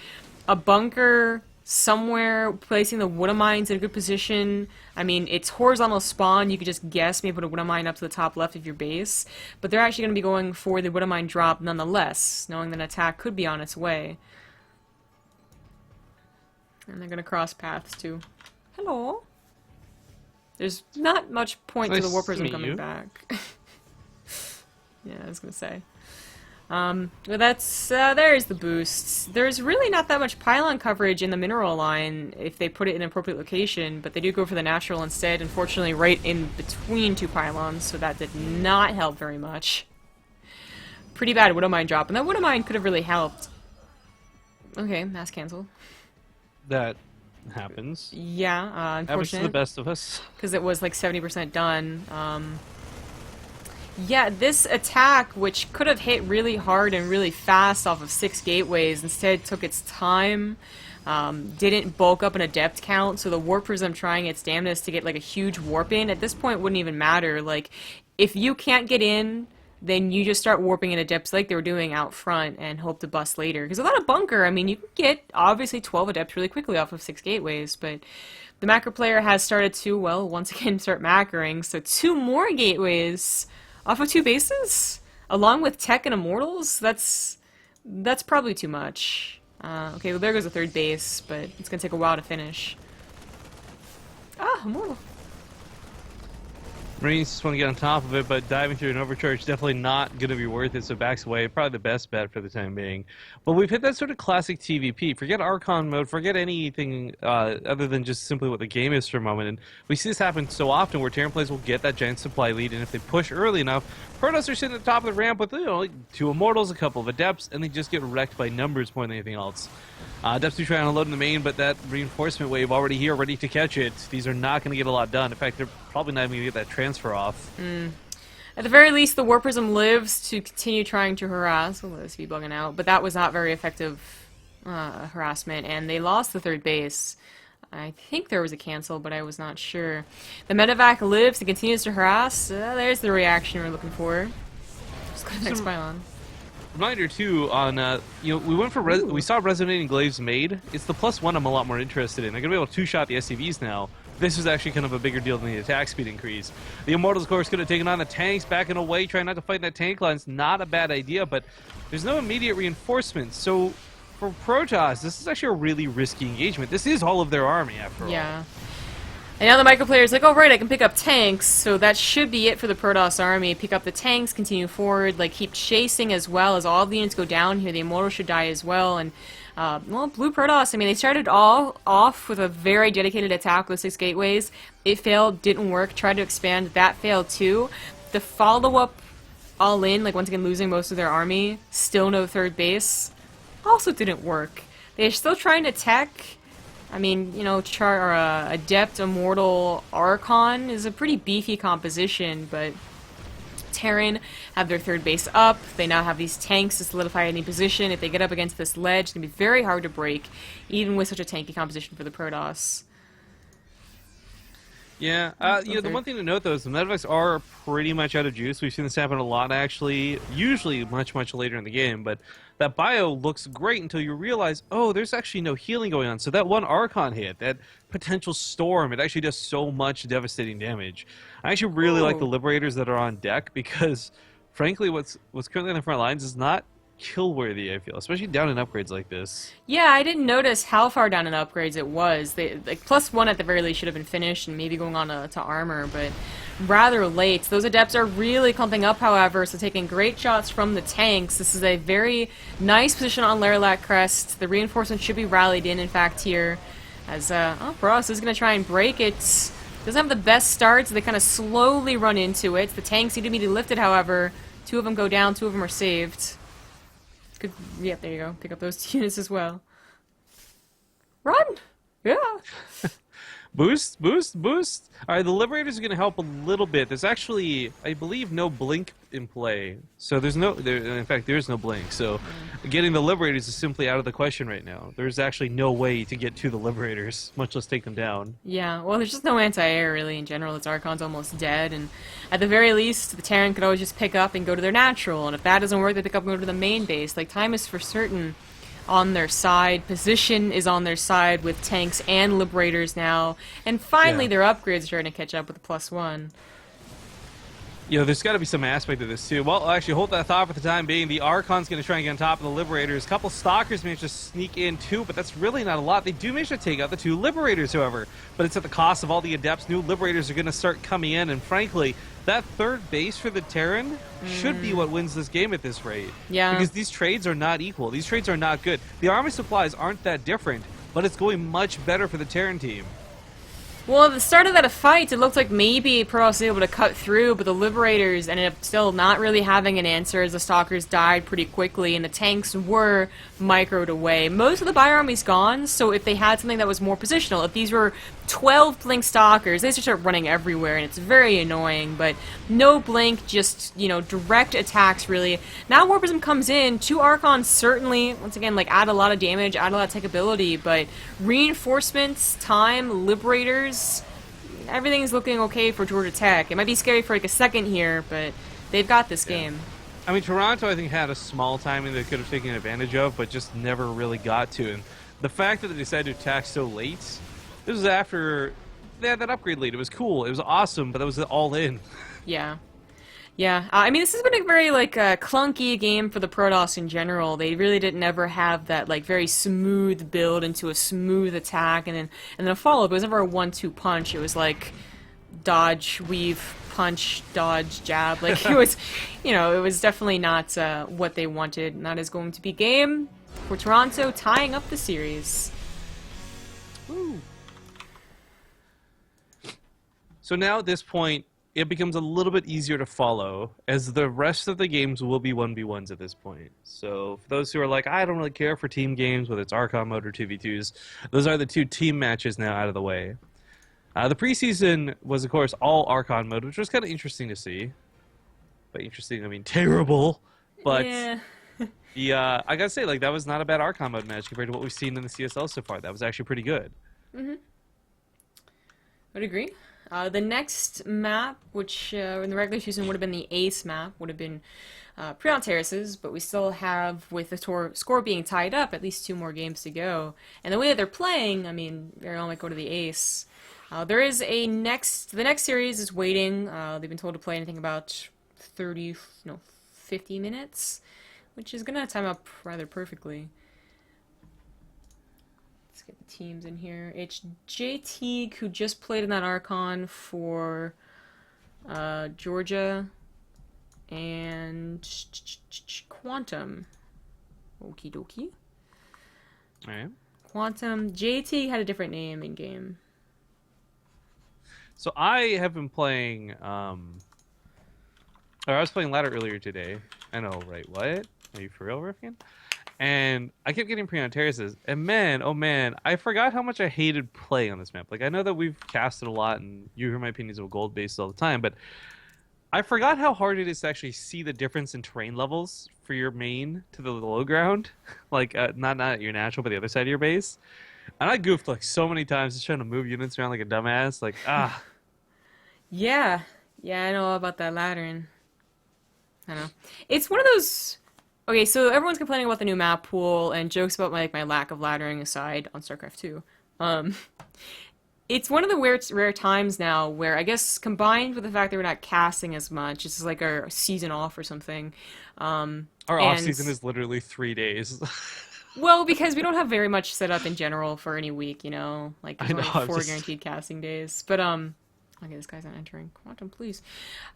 a bunker somewhere, placing the Wood Mines in a good position. I mean, it's horizontal spawn, you could just guess, maybe put a Wood Mine up to the top left of your base, but they're actually going to be going for the Wood Mine drop nonetheless, knowing that an attack could be on its way. And they're going to cross paths too. Hello? There's not much point to the War Prism coming back. Yeah, I was going to say. But that's, there's the boosts. There's really not that much pylon coverage in the mineral line if they put it in an appropriate location, but they do go for the natural instead, unfortunately right in between two pylons, so that did not help very much. Pretty bad Widow Mine drop, and that Widow Mine could have really helped. Okay, mass cancel. That happens. Yeah, unfortunate. Happens to the best of us. Because it was like 70% done. Yeah, this attack, which could have hit really hard and really fast off of 6 gateways, instead took its time, didn't bulk up an adept count, so the Warp Prism trying its damnedest to get like a huge warp in, at this point wouldn't even matter. Like, if you can't get in, then you just start warping in adepts like they were doing out front and hope to bust later. Because without a bunker, I mean, you can get, obviously, 12 adepts really quickly off of 6 gateways, but the macro player has started to, well, once again, start macroing, so 2 more gateways off of 2 bases? Along with Tech and Immortals? That's probably too much. Okay, well there goes the 3rd base, but it's gonna take a while to finish. Ah, Immortal. Marines just want to get on top of it, but diving through an overcharge definitely not going to be worth it, so backs away. Probably the best bet for the time being. But we've hit that sort of classic TVP. Forget Archon mode, forget anything other than just simply what the game is for a moment. And we see this happen so often where Terran players will get that giant supply lead, and if they push early enough, Protoss are sitting at the top of the ramp with like 2 Immortals, a couple of Adepts, and they just get wrecked by numbers more than anything else. Adepts do try to unload in the main, but that reinforcement wave already here, ready to catch it. These are not going to get a lot done. In fact, they're probably not even going to get that transfer off. At the very least, the War Prism lives to continue trying to harass. Well, this be bugging out, but that was not very effective harassment, and they lost the 3rd base. I think there was a cancel, but I was not sure. The medevac lives and continues to harass. There's the reaction we're looking for. Just go to the next pylon. Reminder too on we went for we saw Resonating Glaives made. It's the +1 I'm a lot more interested in. They're gonna be able to 2-shot the SCVs now. This is actually kind of a bigger deal than the attack speed increase. The Immortals, of course, could have taken on the tanks, backing away, trying not to fight in that tank line. It's not a bad idea, but there's no immediate reinforcements. So for Protoss, this is actually a really risky engagement. This is all of their army, after all. Yeah. And now the micro player is like, oh right, I can pick up tanks, so that should be it for the Protoss army. Pick up the tanks, continue forward, like keep chasing as well as all the units go down here. The Immortal should die as well, and well, Blue Protoss, I mean, they started all off with a very dedicated attack with 6 gateways. It failed, didn't work, tried to expand, that failed too. The follow-up all in, like once again losing most of their army, still no 3rd base, also didn't work. They're still trying to tech. I mean, you know, Adept, Immortal, Archon is a pretty beefy composition, but Terran have their 3rd base up. They now have these tanks to solidify any position. If they get up against this ledge, it's going to be very hard to break, even with such a tanky composition for the Protoss. Yeah, the one thing to note, though, is the medevacs are pretty much out of juice. We've seen this happen a lot, actually, usually much, much later in the game, but that bio looks great until you realize, oh, there's actually no healing going on. So that one Archon hit, that potential storm, it actually does so much devastating damage. I actually really like the Liberators that are on deck because, frankly, what's currently on the front lines is not kill-worthy, I feel, especially down in upgrades like this. Yeah, I didn't notice how far down in upgrades it was. They, like, +1 at the very least should have been finished and maybe going on to armor, but rather late. Those Adepts are really clumping up, however, so taking great shots from the tanks. This is a very nice position on Laralac Crest. The reinforcements should be rallied in fact, here. As, Protoss is going to try and break it. Doesn't have the best starts. They kind of slowly run into it. The tanks need to be lifted, however. 2 of them go down, 2 of them are saved. Good. Yeah, there you go. Pick up those 2 units as well. Run! Yeah! Boost, boost, boost! Alright, the Liberators are going to help a little bit. There's actually, I believe, no blink in play. So there's no, in fact, there is no blink. So getting the Liberators is simply out of the question right now. There's actually no way to get to the Liberators, much less take them down. Yeah, well, there's just no anti-air, really, in general. Its Archon's almost dead, and at the very least, the Terran could always just pick up and go to their natural, and if that doesn't work, they pick up and go to the main base. Like, time is for certain on their side. Position is on their side with tanks and Liberators now, and finally their upgrades are starting to catch up with the +1. You know, there's got to be some aspect of this, too. Well, actually, hold that thought for the time being. The Archon's going to try and get on top of the Liberators. A couple Stalkers managed to sneak in, too, but that's really not a lot. They do manage to take out the 2 Liberators, however, but it's at the cost of all the Adepts. New Liberators are going to start coming in, and frankly, that 3rd base for the Terran should be what wins this game at this rate. Yeah. Because these trades are not equal. These trades are not good. The army supplies aren't that different, but it's going much better for the Terran team. Well, at the start of that fight, it looked like maybe Protoss was able to cut through, but the Liberators ended up still not really having an answer as the Stalkers died pretty quickly, and the tanks were microed away. Most of the Bio Army's gone, so if they had something that was more positional, if these were 12 Blink Stalkers, they just start running everywhere, and it's very annoying, but no Blink, just, you know, direct attacks, really. Now War Prism comes in, 2 Archons certainly, once again, like, add a lot of damage, add a lot of tech ability, but reinforcements, time, Liberators, everything's looking okay for Georgia Tech. It might be scary for like a second here, but they've got this game. I mean, Toronto, I think, had a small timing they could have taken advantage of, but just never really got to. And the fact that they decided to attack so late, this was after they had that upgrade lead. It was cool. It was awesome, but that was all in. Yeah. Yeah, I mean, this has been a very, like, clunky game for the Protoss in general. They really didn't ever have that, like, very smooth build into a smooth attack, and then a follow-up. It was never a 1-2 punch. It was like, dodge, weave, punch, dodge, jab. Like, it was, you know, it was definitely not what they wanted. And that is going to be game for Toronto, tying up the series. Woo. So now at this point, it becomes a little bit easier to follow, as the rest of the games will be 1v1s at this point. So for those who are like, I don't really care for team games, whether it's Archon mode or 2v2s, those are the two team matches now out of the way. The preseason was, of course, all Archon mode, which was kind of interesting to see. By interesting, I mean terrible. But Yeah. I gotta say, like, that was not a bad Archon mode match compared to what we've seen in the CSL so far. That was actually pretty good. Mm-hmm. Would agree. The next map, which in the regular season would have been the ace map, would have been Preon Terraces, but we still have, with the score being tied up, at least 2 more games to go. And the way that they're playing, I mean, they're only go to the ace. There is the next series is waiting. They've been told to play anything about 50 minutes, which is gonna time up rather perfectly. Let's get the teams in here. It's JT, who just played in that Archon for Georgia, and Quantum. Okie dokie. All right. Quantum. JT had a different name in game. So I have been playing, or I was playing ladder earlier today. I know, right? What? Are you for real, Rifkin? And I kept getting Preon Terraces, and man, oh man, I forgot how much I hated playing on this map. Like, I know that we've casted a lot, and you hear my opinions of gold bases all the time, but I forgot how hard it is to actually see the difference in terrain levels for your main to the low ground. Like, not at your natural, but the other side of your base. And I goofed like so many times just trying to move units around like a dumbass. Like, Yeah, I know all about that ladder, and I know it's one of those. Okay, so everyone's complaining about the new map pool and jokes about my lack of laddering aside on Starcraft 2. It's one of the rare times now where, I guess, combined with the fact that we're not casting as much, it's like our season off or something. our off season is literally 3 days. Well, because we don't have very much set up in general for any week, you know? Like, there's only 4 guaranteed casting days. But, okay, this guy's not entering. Quantum, please.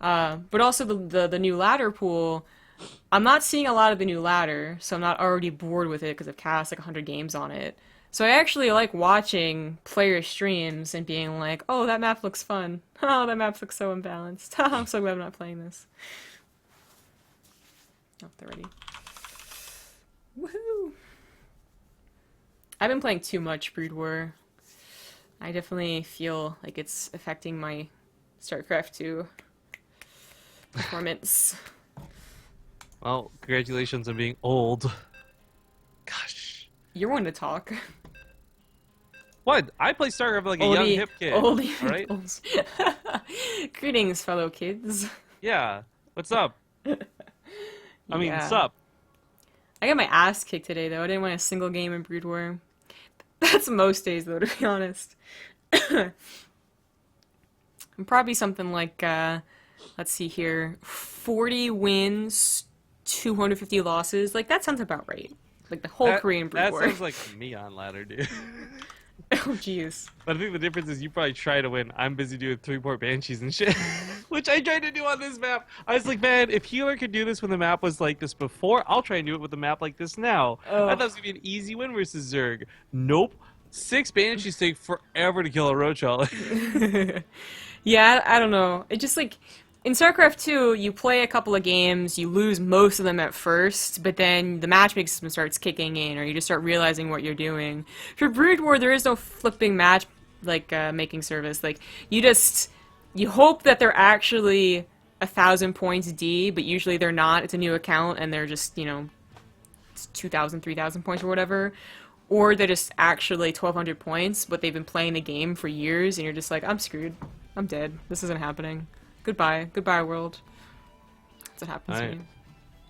But also the new ladder pool, I'm not seeing a lot of the new ladder, so I'm not already bored with it because I've cast like 100 games on it. So I actually like watching player streams and being like, oh, that map looks fun. Oh, that map looks so imbalanced. I'm so glad I'm not playing this. Oh, they're ready. Woohoo! I've been playing too much Brood War. I definitely feel like it's affecting my StarCraft 2 performance. Well, congratulations on being old. Gosh. You're one to talk. What? I play StarCraft like a young hip kid. Oldie. All right? Greetings, fellow kids. Yeah. What's up? I mean, Yeah. sup? I got my ass kicked today, though. I didn't win a single game in Brood War. That's most days, though, to be honest. I'm probably something like, let's see here, 40 wins, 250 losses. Like, that sounds about right. Like, the whole Korean Brood War. That sounds like me on ladder, dude. Oh, jeez. But I think the difference is you probably try to win. I'm busy doing 3-port banshees and shit, which I tried to do on this map. I was like, man, if Healer could do this when the map was like this before, I'll try and do it with the map like this now. I thought it was gonna be an easy win versus Zerg. Nope. 6 banshees take forever to kill a Roach. Yeah, I don't know. It just like in StarCraft 2, you play a couple of games, you lose most of them at first, but then the matchmaking system starts kicking in, or you just start realizing what you're doing. For Brood War, there is no flipping match making service. Like you hope that they're actually 1,000 points D, but usually they're not. It's a new account, and they're just, you know, it's 2,000, 3,000 points or whatever. Or they're just actually 1,200 points, but they've been playing the game for years, and you're just like, I'm screwed. I'm dead. This isn't happening. Goodbye. Goodbye, world. That's what happens to me.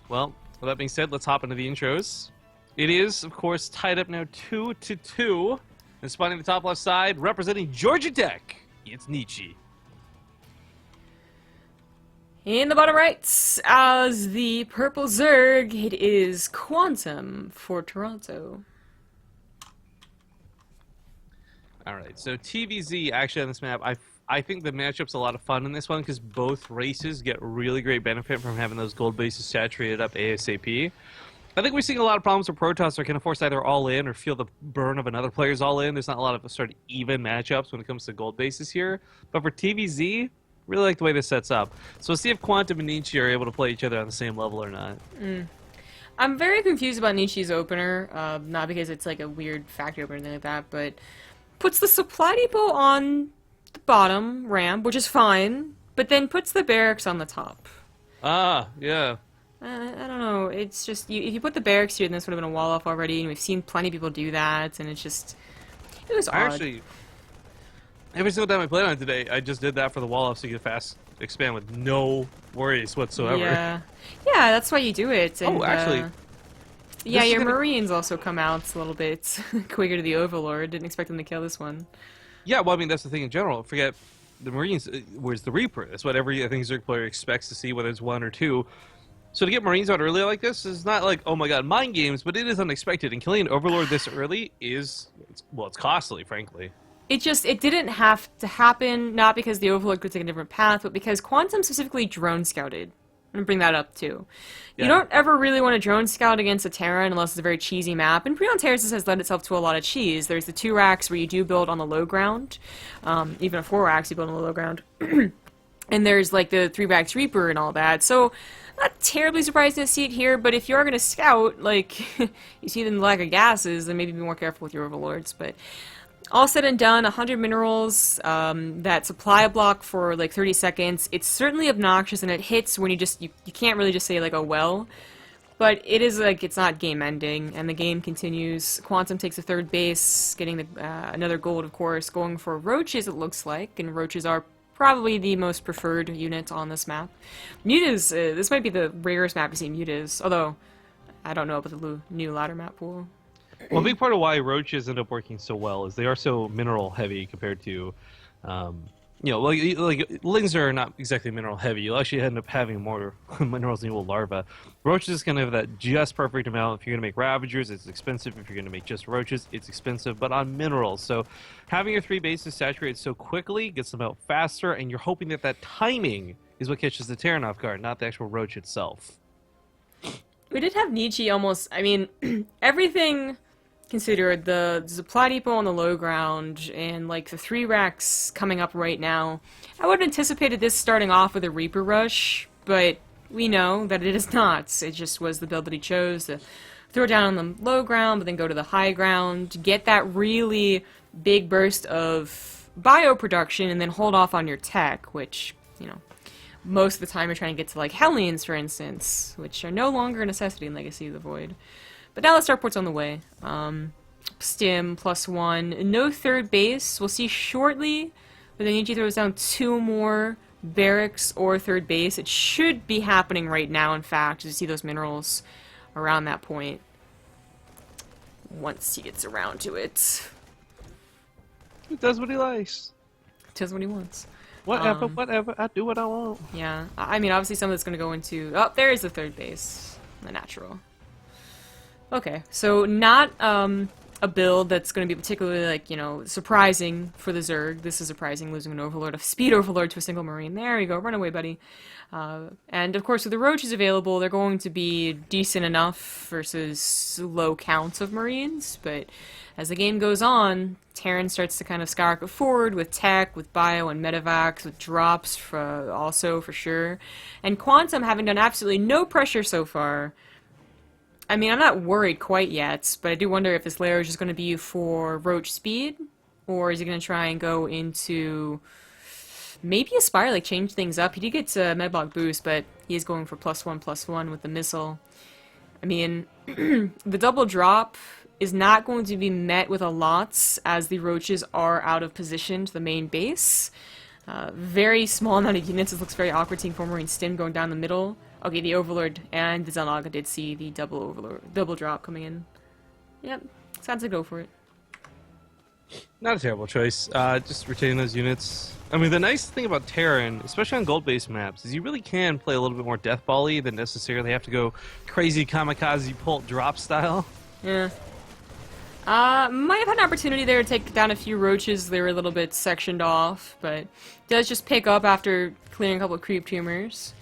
Well, with that being said, let's hop into the intros. It is, of course, tied up now 2-2. And spawning the top left side, representing Georgia Tech, it's Nietzsche. In the bottom right, as the purple Zerg, it is Quantum for Toronto. Alright, so TVZ, actually on this map, I think the matchup's a lot of fun in this one because both races get really great benefit from having those gold bases saturated up ASAP. I think we're seeing a lot of problems where Protoss are kind of forced either all in or feel the burn of another player's all in. There's not a lot of sort of even matchups when it comes to gold bases here. But for TVZ, really like the way this sets up. So we'll see if Quantum and Nietzsche are able to play each other on the same level or not. I'm very confused about Nietzsche's opener, not because it's like a weird factory opener or anything like that, but puts the supply depot on the bottom ramp, which is fine, but then puts the barracks on the top. Ah, yeah. I don't know, it's just, if you put the barracks here, then this would have been a wall off already, and we've seen plenty of people do that, and it's just, it was odd. Actually, every single time I played on it today, I just did that for the wall off so you could fast expand with no worries whatsoever. Yeah, that's why you do it. And, actually... yeah, your Marines also come out a little bit quicker to the Overlord. Didn't expect them to kill this one. Yeah, well, I mean, that's the thing in general. Forget the Marines. Where's the Reaper? That's what every, I think, Zerg player expects to see, whether it's 1 or 2. So to get Marines out early like this is not like, oh my god, mind games, but it is unexpected. And killing an Overlord this early is, well, it's costly, frankly. It didn't have to happen, not because the Overlord could take a different path, but because Quantum specifically drone scouted. I'm gonna bring that up too. Yeah. You don't ever really want to drone scout against a Terran unless it's a very cheesy map, and Preon Terraces has led itself to a lot of cheese. There's the 2 racks where you do build on the low ground, even a 4 racks you build on the low ground, and there's like the 3 racks Reaper and all that, so not terribly surprised to see it here, but if you are gonna scout, like, you see the lack of gases, then maybe be more careful with your Overlords, but all said and done, 100 minerals, that supply block for like 30 seconds, it's certainly obnoxious and it hits when you can't really just say like, oh well, but it is like, it's not game ending, and the game continues. Quantum takes a 3rd base, getting the, another gold of course, going for Roaches it looks like, and Roaches are probably the most preferred unit on this map. Mutas, this might be the rarest map to see Mutas, although I don't know about the new ladder map pool. Well, a big part of why Roaches end up working so well is they are so mineral heavy compared to, you know, like Lings are not exactly mineral heavy. You'll actually end up having more minerals than you will larva. Roaches is going to have that just perfect amount. If you're going to make Ravagers, it's expensive. If you're going to make just Roaches, it's expensive, but on minerals. So having your 3 bases saturated so quickly gets them out faster, and you're hoping that that timing is what catches the Terran off guard, not the actual Roach itself. We did have Nietzsche almost, I mean, everything considered, the supply depot on the low ground and like the 3 racks coming up right now. I would have anticipated this starting off with a Reaper rush, but we know that it is not. It just was the build that he chose to throw down on the low ground, but then go to the high ground, get that really big burst of bio production, and then hold off on your tech, which, you know, most of the time you're trying to get to like Hellions, for instance, which are no longer a necessity in Legacy of the Void. But now the starport's on the way. Stim, +1. No 3rd base. We'll see shortly. But then Nietzsche throws down 2 more barracks or 3rd base. It should be happening right now, in fact, as you see those minerals around that point. Once he gets around to it. He does what he likes. Does what he wants. Whatever. I do what I want. Yeah. I mean, obviously some of it's going to go into... Oh, there is the 3rd base. The natural. Okay, so not a build that's going to be particularly, like, you know, surprising for the Zerg. This is surprising, losing an Overlord, a Speed Overlord to a single Marine. There you go, run away, buddy. And, of course, with the Roaches available, they're going to be decent enough versus low counts of Marines, but as the game goes on, Terran starts to kind of skyrocket forward with tech, with bio and medevacs, with drops also, for sure. And Quantum, having done absolutely no pressure so far, I mean, I'm not worried quite yet, but I do wonder if this layer is just going to be for Roach speed, or is he going to try and go into maybe Aspire, like change things up. He did get Medblock boost, but he is going for +1/+1 with the missile. I mean, the double drop is not going to be met with a lot, as the Roaches are out of position to the main base. Very small amount of units. It looks very awkward seeing 4 Marine Stim going down the middle. Okay, the Overlord and the Zanaga did see the double drop coming in. Yep, sad to go for it. Not a terrible choice. Just retaining those units. I mean, the nice thing about Terran, especially on gold-based maps, is you really can play a little bit more deathball-y than necessarily have to go crazy kamikaze pult drop style. Yeah. Might have had an opportunity there to take down a few roaches. They were a little bit sectioned off, but does just pick up after clearing a couple of creep tumors.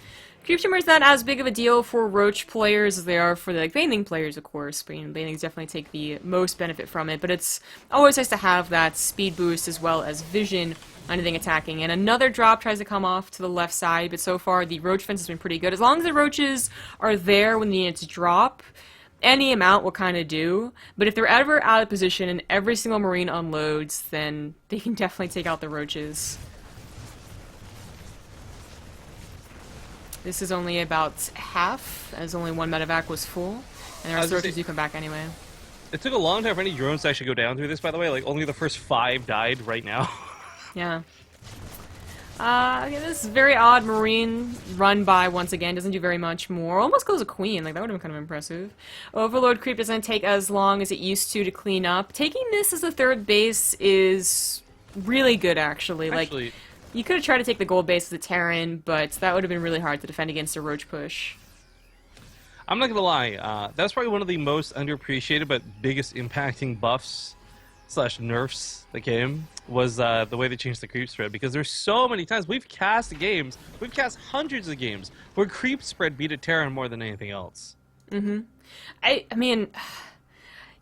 Creep tumors not as big of a deal for roach players as they are for the like, bathing players, of course. But bathings definitely take the most benefit from it. But it's always nice to have that speed boost as well as vision on anything attacking. And another drop tries to come off to the left side, but so far the roach fence has been pretty good. As long as the roaches are there when the units drop, any amount will kind of do, but if they're ever out of position and every single marine unloads, then they can definitely take out the roaches. This is only about half, as only one medevac was full, and the rest of the roaches do come back anyway. It took a long time for any drones to actually go down through this, by the way. Like, only the first 5 died right now. Yeah. Okay, this very odd marine run by once again, doesn't do very much more. Almost goes a queen, like that would have been kind of impressive. Overload creep doesn't take as long as it used to clean up. Taking this as a third base is really good actually. Like, you could have tried to take the gold base as a Terran, but that would have been really hard to defend against a roach push. I'm not gonna lie, that's probably one of the most underappreciated but biggest impacting buffs / nerfs the game was the way they changed the creep spread, because there's so many times we've cast hundreds of games where creep spread beat a Terran more than anything else. I mean,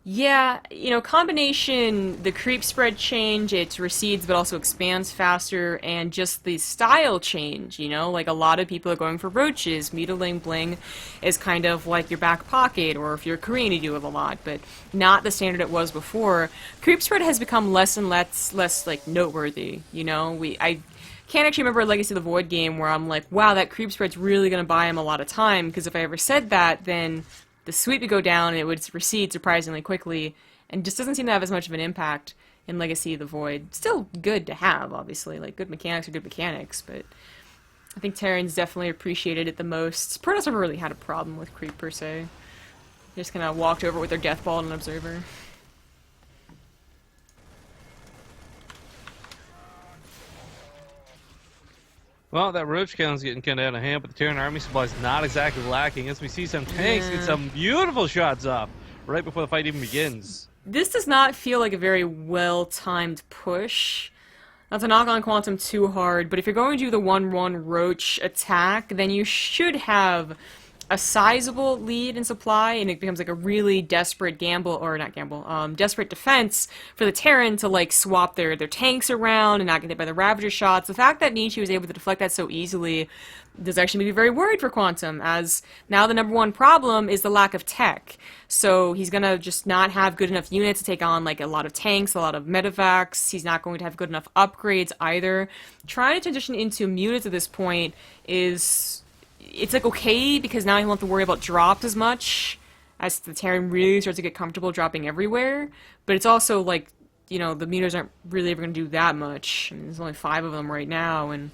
yeah, you know, combination, the creep spread change, it recedes but also expands faster, and just the style change, you know? Like, a lot of people are going for roaches. Mutilating Bling is kind of like your back pocket, or if you're Korean, you do it a lot, but not the standard it was before. Creep spread has become less and less like, noteworthy, you know? I can't actually remember a Legacy of the Void game where I'm like, wow, that creep spread's really gonna buy him a lot of time, because if I ever said that, then the sweep would go down and it would recede surprisingly quickly, and just doesn't seem to have as much of an impact in Legacy of the Void. Still good to have, obviously. Like, good mechanics are good mechanics, but I think Terrans definitely appreciated it the most. Protoss never really had a problem with creep, per se. They just kind of walked over with their death ball and an observer. Well, that roach count's getting kind of out of hand, but the Terran army supply is not exactly lacking, as we see some tanks get some beautiful shots off right before the fight even begins. This does not feel like a very well-timed push. Not to knock on Quantum too hard, but if you're going to do the 1-1 roach attack, then you should have a sizable lead in supply, and it becomes like a really desperate gamble, or not gamble, desperate defense for the Terran to like swap their tanks around and not get hit by the Ravager shots. The fact that Nietzsche was able to deflect that so easily does actually make me very worried for Quantum, as now the #1 problem is the lack of tech. So he's gonna just not have good enough units to take on like a lot of tanks, a lot of medevacs. He's not going to have good enough upgrades either. Trying to transition into units at this point is... it's like okay, because now you won't have to worry about drops as much as the Terran really starts to get comfortable dropping everywhere. But it's also like, you know, the meters aren't really ever going to do that much. I mean, there's only 5 of them right now, and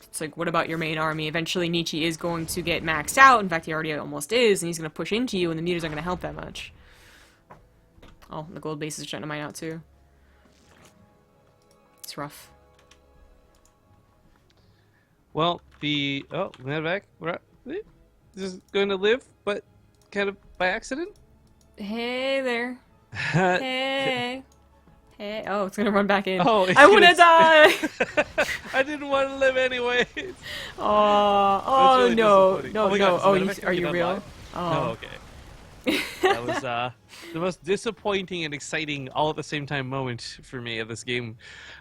it's like, what about your main army? Eventually Nietzsche is going to get maxed out. In fact, he already almost is, and he's going to push into you, and the meters aren't going to help that much. Oh, the gold base is trying to mine out too. It's rough. Well, medevac, this is going to live, but kind of by accident. Hey there. Hey. Hey. Oh, it's gonna run back in. Oh, I wanna die! I didn't want to live anyway. Oh really no. disappointing. No, my no. God, Oh, are you real? Live? Oh. No, okay. That was the most disappointing and exciting all at the same time moment for me of this game.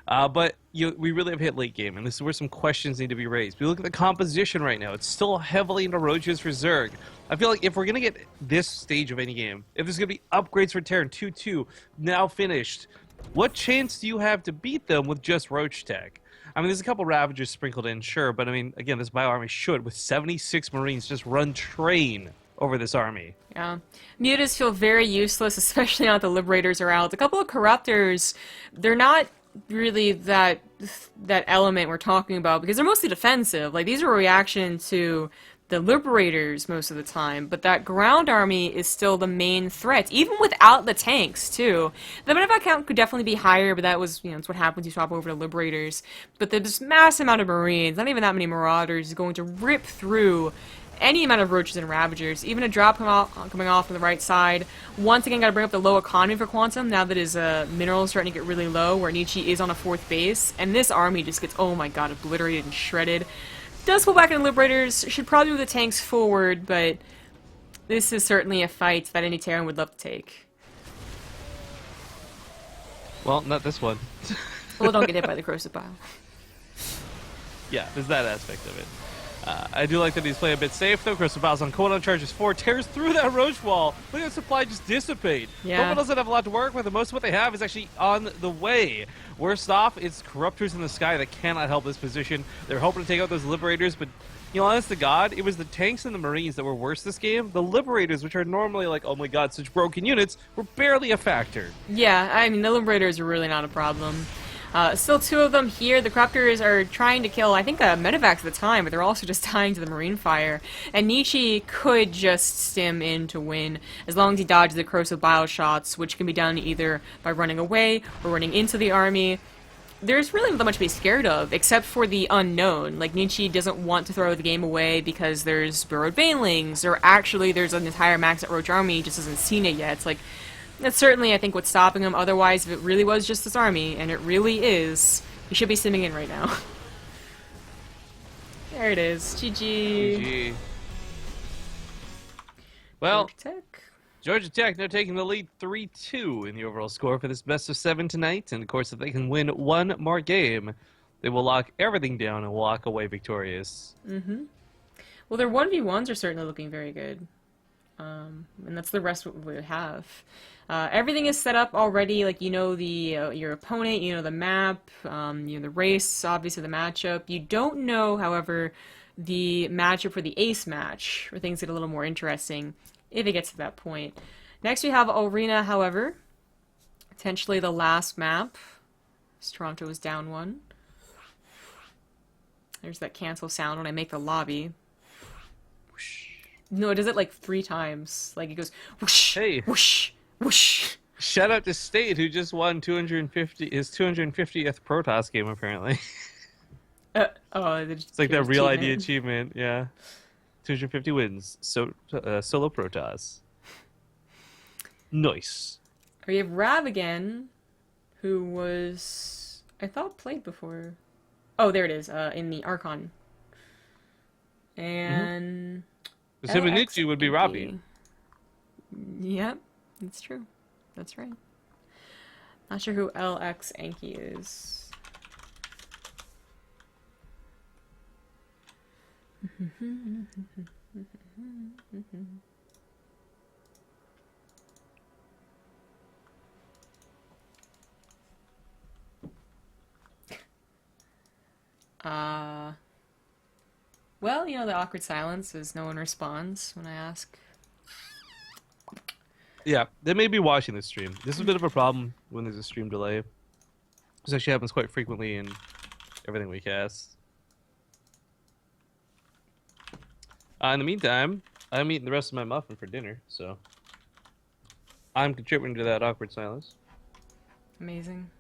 But we really have hit late game, and this is where some questions need to be raised. We look at the composition right now. It's still heavily into roaches for Zerg. I feel like if we're going to get this stage of any game, if there's going to be upgrades for Terran 2-2 now finished, what chance do you have to beat them with just roach tech? I mean, there's a couple Ravagers sprinkled in, sure, but I mean, again, this bio army should, with 76 Marines, just run train over this army. Yeah. Mutas feel very useless, especially now that the Liberators are out. A couple of Corruptors, they're not really that element we're talking about, because they're mostly defensive. Like, these are a reaction to the Liberators most of the time, but that ground army is still the main threat, even without the tanks, too. The medevac count could definitely be higher, but that was, you know, it's what happens when you swap over to Liberators. But this massive amount of Marines, not even that many Marauders, is going to rip through any amount of roaches and ravagers. Even a drop coming off from the right side. Once again, gotta bring up the low economy for Quantum now that his minerals starting to get really low, where Nietzsche is on a 4th base. And this army just gets, oh my god, obliterated and shredded. Does pull back into Liberators, should probably move the tanks forward, but this is certainly a fight that any Terran would love to take. Well, not this one. Well, don't get hit by the corrosive bile. Yeah, there's that aspect of it. I do like that he's playing a bit safe, though. Crystal Battle's on cooldown, charges 4, tears through that Roach wall. Look at the supply just dissipate. Yeah. Mobile doesn't have a lot to work with, and most of what they have is actually on the way. Worst off, it's Corruptors in the sky that cannot help this position. They're hoping to take out those Liberators, but, you know, honest to God, it was the tanks and the Marines that were worse this game. The Liberators, which are normally like, oh my god, such broken units, were barely a factor. Yeah, I mean, the Liberators are really not a problem. Still 2 of them here. The Corruptors are trying to kill, I think, Medivacs at the time, but they're also just dying to the Marine fire. And Nietzsche could just stim in to win, as long as he dodges the corrosive bile shots, which can be done either by running away or running into the army. There's really not much to be scared of, except for the unknown. Like, Nietzsche doesn't want to throw the game away because there's burrowed banelings, or actually there's an entire maxed Roach army, he just hasn't seen it yet. It's like, that's certainly, I think, what's stopping him. Otherwise, if it really was just this army, and it really is, he should be simming in right now. There it is. GG. GG. Well, Georgia Tech. Georgia Tech now taking the lead 3-2 in the overall score for this best of 7 tonight. And of course, if they can win one more game, they will lock everything down and walk away victorious. Mm-hmm. Well, their 1v1s are certainly looking very good. And that's the rest what we have. Everything is set up already, like, you know the your opponent, you know the map, you know the race, obviously the matchup. You don't know, however, the matchup for the ace match, where things get a little more interesting, if it gets to that point. Next we have Arena, however. Potentially the last map, as Toronto is down 1. There's that cancel sound when I make the lobby. No, it does it like 3 times. Like, it goes whoosh, Hey. whoosh, whoosh. Shout out to State, who just won his 250th Protoss game, apparently. It's like that real ID achievement, yeah. 250 wins, solo Protoss. Nice. We have Rav again, who was, I thought, played before. Oh, there it is, in the Archon. And... Simonichi would be Robbie. Yep, that's true. That's right. Not sure who LX Anki is. Well, you know, the awkward silence as no one responds when I ask. Yeah, they may be watching the stream. This is a bit of a problem when there's a stream delay. This actually happens quite frequently in everything we cast. In the meantime, I'm eating the rest of my muffin for dinner, so I'm contributing to that awkward silence. Amazing.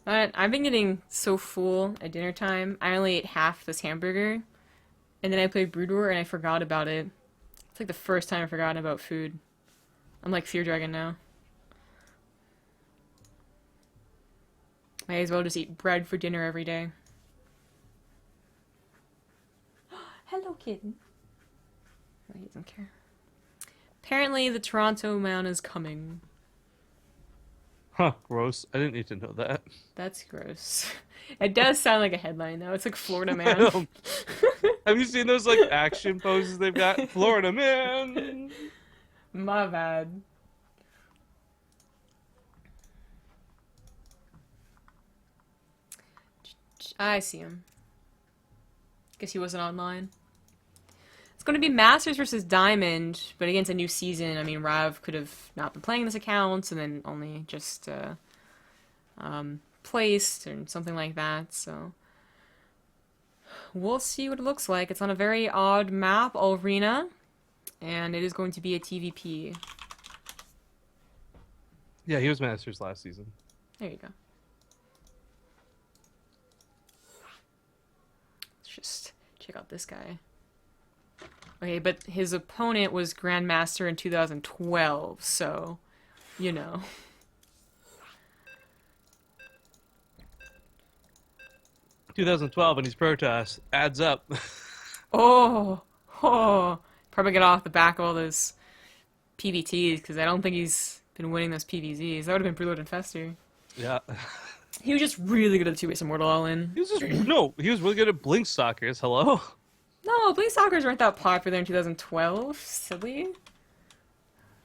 But I've been getting so full at dinner time. I only ate half this hamburger, and then I played Brood War and I forgot about it. It's like the first time I've forgotten about food. I'm like Fear Dragon now. Might as well just eat bread for dinner every day. Hello, kitten. Oh, he doesn't care. Apparently, the Toronto man is coming. Huh, gross. I didn't need to know that. That's gross. It does sound like a headline, though. It's like Florida Man. Have you seen those, like, action poses they've got? Florida Man! My bad. I see him. Guess he wasn't online. It's going to be Masters versus Diamond, but against a new season. I mean, Rav could have not been playing this account and then only just placed or something like that, so we'll see what it looks like. It's on a very odd map, Arena, and it is going to be a TVP. Yeah, he was Masters last season. There you go. Let's just check out this guy. Okay, but his opponent was Grandmaster in 2012, so, you know. 2012 and he's Protoss adds up. Oh, oh. Probably get off the back of all those PVTs, because I don't think he's been winning those PVZs. That would have been Preload and Fester. Yeah. He was just really good at the 2-base Immortal All-In. He was just, no, he was really good at Blink Stalkers. Hello? No, Blade Stalkers weren't that popular in 2012. Silly.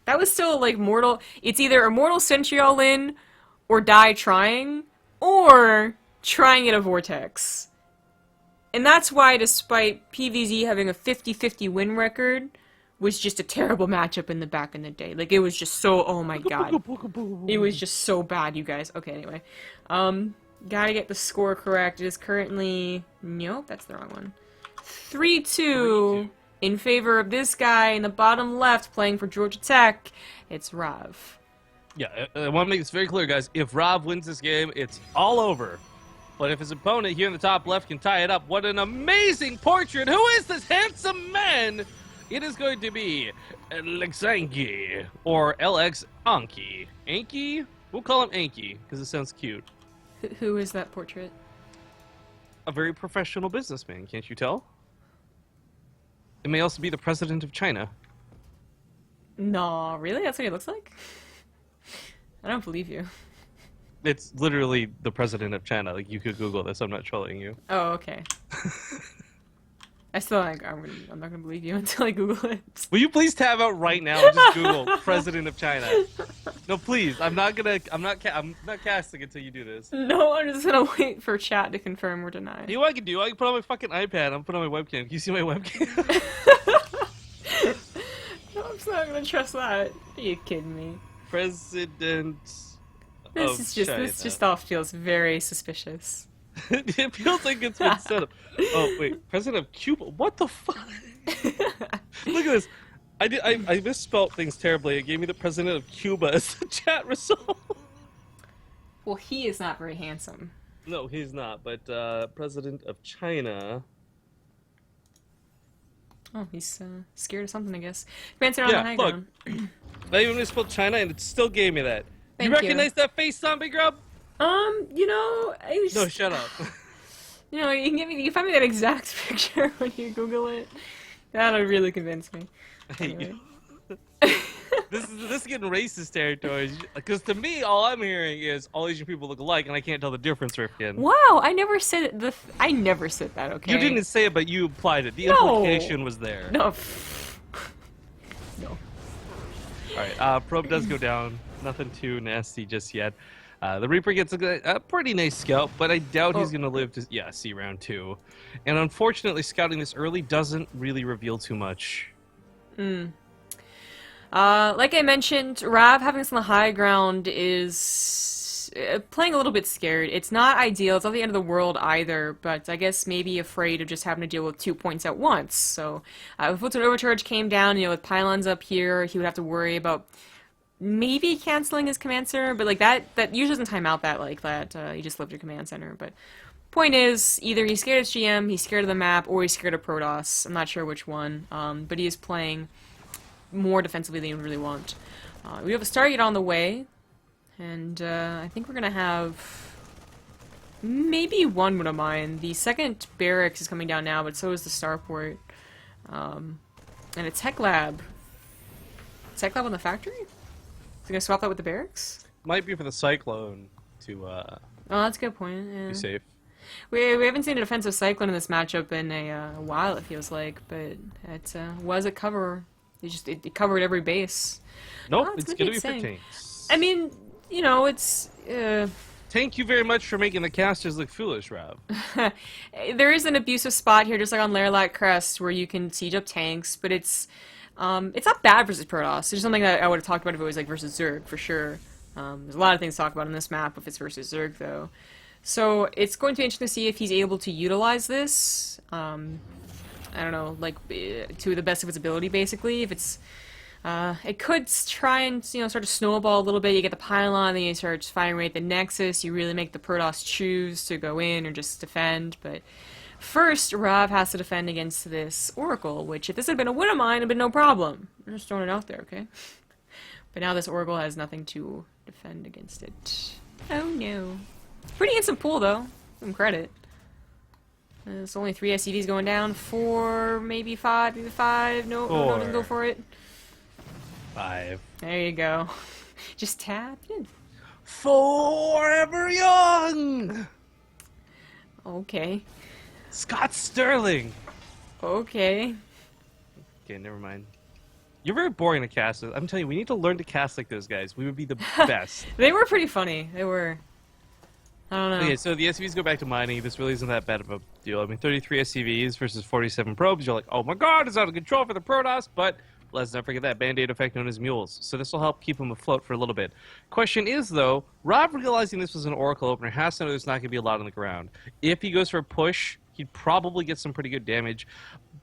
That was still, like, Mortal... It's either Immortal Sentry All-In, or die trying, or trying at a Vortex. And that's why, despite PVZ having a 50-50 win record, was just a terrible matchup in the back in the day. Like, it was just so... Oh my god. It was just so bad, you guys. Okay, anyway. Gotta get the score correct. It is currently... Nope, that's the wrong one. 3-2 in favor of this guy in the bottom left playing for Georgia Tech. It's Rav. Yeah, I want to make this very clear, guys. If Rob wins this game, it's all over. But if his opponent here in the top left can tie it up, what an amazing portrait! Who is this handsome man? It is going to be Alexanki, or LX Anki. Anki? We'll call him Anki, because it sounds cute. Who is that portrait? A very professional businessman, can't you tell? It may also be the president of China. No, really? That's what he looks like? I don't believe you. It's literally the president of China. Like, you could Google this. I'm not trolling you. Oh, okay. I still, like, I'm not gonna believe you until I Google it. Will you please tab out right now and just Google president of China? No, please. I'm not casting until you do this. No, I'm just gonna wait for chat to confirm or deny. You know what I can do? I can put on my fucking iPad. I'm put on my webcam. Can you see my webcam? No, I'm just not gonna trust that. Are you kidding me? President This just all feels very suspicious. It feels like it's been set up. Oh wait, president of Cuba? What the fuck? Look at this. I misspelled things terribly. It gave me the president of Cuba as the chat result. Well, he is not very handsome. No, he's not. But president of China. Oh, he's scared of something, I guess. Fancy on the high ground. I even misspelled China, and it still gave me that. Thank you recognize that face, zombie grub? You know, No, shut up. You know, you can find me that exact picture when you Google it. That'll really convince me. Anyway. This is getting racist territory. Because to me, all I'm hearing is all Asian people look alike, and I can't tell the difference, Rifkin. Wow, I never said I never said that. Okay. You didn't say it, but you implied it. The implication was there. No. No. All right. Probe does go down. Nothing too nasty just yet. The Reaper gets a pretty nice scalp, but I doubt he's going to live to see round 2. And unfortunately, scouting this early doesn't really reveal too much. Like I mentioned, Rav having us on the high ground is playing a little bit scared. It's not ideal. It's not the end of the world either, but I guess maybe afraid of just having to deal with 2 points at once. So if Footstone Overcharge came down, with pylons up here, he would have to worry about maybe canceling his command center, but like that usually doesn't time out that like that. You just left your command center. But point is, either he's scared of GM, he's scared of the map, or he's scared of Protoss. I'm not sure which one. But he is playing more defensively than you really want. We have a Stargate on the way, and I think we're gonna have maybe one would have mine. The second barracks is coming down now, but so is the starport. And a tech lab. Tech lab on the factory? Is he gonna swap that with the barracks? Might be for the Cyclone to Oh, that's a good point. Yeah. be safe. We haven't seen a defensive Cyclone in this matchup in a while, it feels like, but it was a cover. It covered every base. Nope, Oh, it's gonna be for tanks. I mean, it's... Thank you very much for making the casters look foolish, Rob. There is an abusive spot here, just like on Lairlac Crest, where you can siege up tanks, but it's not bad versus Protoss. It's something that I would have talked about if it was like versus Zerg, for sure. There's a lot of things to talk about in this map if it's versus Zerg, though. So it's going to be interesting to see if he's able to utilize this. I don't know, like, to the best of his ability, basically. If it's... It could try and, you know, start to snowball a little bit. You get the pylon, then you start firing right at the Nexus. You really make the Protoss choose to go in or just defend. But first, Rav has to defend against this Oracle, which if this had been a win of mine, it'd been no problem. I'm just throwing it out there, okay? But now this Oracle has nothing to defend against it. Oh no. Pretty instant pool, though. Some credit. There's only 3 SCVs going down. 4, maybe 5, maybe 5. No, no, doesn't go for it. 5. There you go. Just tap in. Forever young! Okay. Scott Sterling! Okay. Okay, never mind. You're very boring to cast. I'm telling you, we need to learn to cast like those guys. We would be the best. They were pretty funny. They were. I don't know. Okay, so the SCVs go back to mining. This really isn't that bad of a deal. I mean, 33 SCVs versus 47 probes. You're like, oh my god, it's out of control for the Protoss, but let's not forget that Band-Aid effect known as mules. So this will help keep them afloat for a little bit. Question is, though, Rob realizing this was an Oracle opener has to know there's not going to be a lot on the ground. If he goes for a push, he'd probably get some pretty good damage.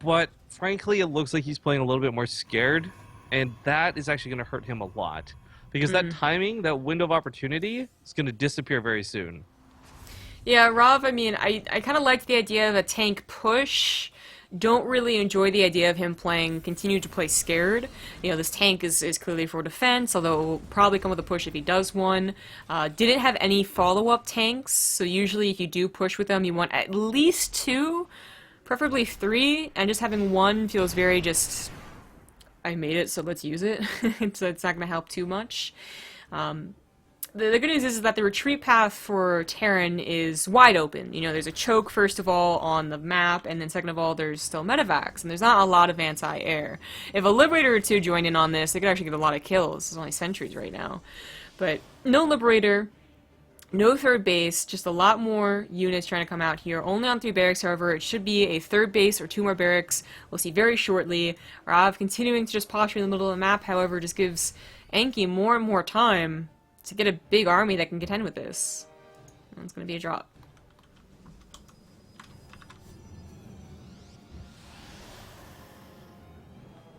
But frankly, it looks like he's playing a little bit more scared, and that is actually going to hurt him a lot. Because that timing, that window of opportunity, is going to disappear very soon. Yeah, Rav, I mean, I kind of like the idea of a tank push. Don't really enjoy the idea of him continue to play scared. You know, this tank is clearly for defense, although it will probably come with a push if he does one. Didn't have any follow-up tanks, so usually if you do push with them, you want at least 2, preferably 3, and just having 1 feels very just, I made it, so let's use it. So it's not going to help too much. The good news is that the retreat path for Terran is wide open. You know, there's a choke, first of all, on the map, and then second of all, there's still medevacs, and there's not a lot of anti-air. If a Liberator or 2 joined in on this, they could actually get a lot of kills. There's only sentries right now. But no Liberator, no third base, just a lot more units trying to come out here. Only on 3 barracks, however. It should be a third base or 2 more barracks. We'll see very shortly. Rav continuing to just posture in the middle of the map, however, just gives Enki more and more time to get a big army that can contend with this. And it's going to be a drop.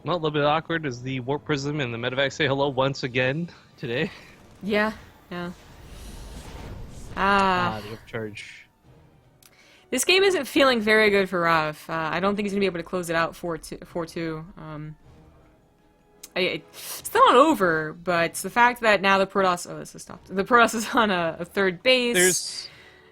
Well, a little bit awkward as the Warp Prism and the Medevac say hello once again today. Yeah, yeah. The overcharge. This game isn't feeling very good for Rav. I don't think he's going to be able to close it out 4-2. It's still not over, but the fact that now the Protoss... Oh, this has stopped. The Protoss is on a third base.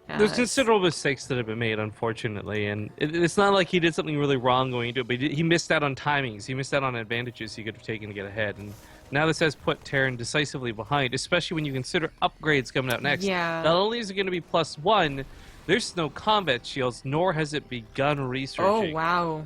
There's considerable mistakes that have been made, unfortunately, and it's not like he did something really wrong going into it, but he missed out on timings. He missed out on advantages he could have taken to get ahead, and now this has put Terran decisively behind, especially when you consider upgrades coming out next. Yeah. Not only is it going to be +1, there's no combat shields, nor has it begun researching. Oh, wow.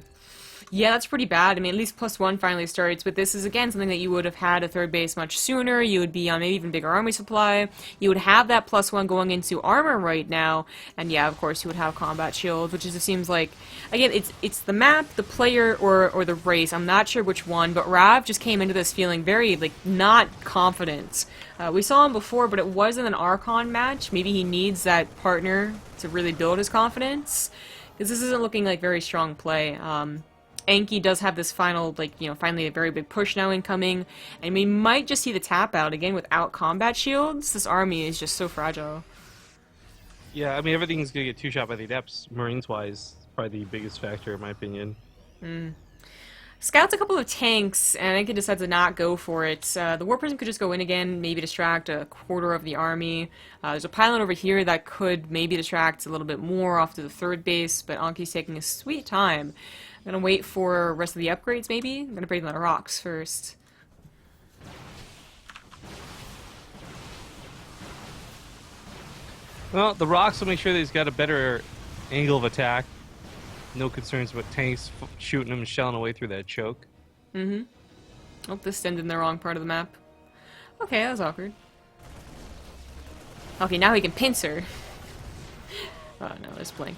Yeah, that's pretty bad. I mean, at least +1 finally starts, but this is, again, something that you would have had a third base much sooner. You would be on maybe even bigger army supply. You would have that +1 going into armor right now, and yeah, of course, you would have combat shields, which is, it seems like, again, it's the map, the player, or the race. I'm not sure which one, but Rav just came into this feeling very, like, not confident. We saw him before, but it wasn't an Archon match. Maybe he needs that partner to really build his confidence, because this isn't looking like very strong play. Enki does have this final, like, you know, finally a very big push now incoming, and we might just see the tap out again without combat shields. This army is just so fragile. Yeah, I mean, everything's going to get 2-shot by the Adepts, Marines-wise. Probably the biggest factor, in my opinion. Scouts a couple of tanks, and Enki decides to not go for it. The War Prism could just go in again, maybe distract a quarter of the army. There's a pylon over here that could maybe distract a little bit more off to the third base, but Anki's taking a sweet time. I'm gonna wait for the rest of the upgrades, maybe? I'm gonna break them out of rocks first. Well, the rocks will make sure that he's got a better angle of attack. No concerns about tanks shooting him and shelling away through that choke. Oh, this ended in the wrong part of the map. Okay, that was awkward. Okay, now he can pincer. Oh no, there's Blink.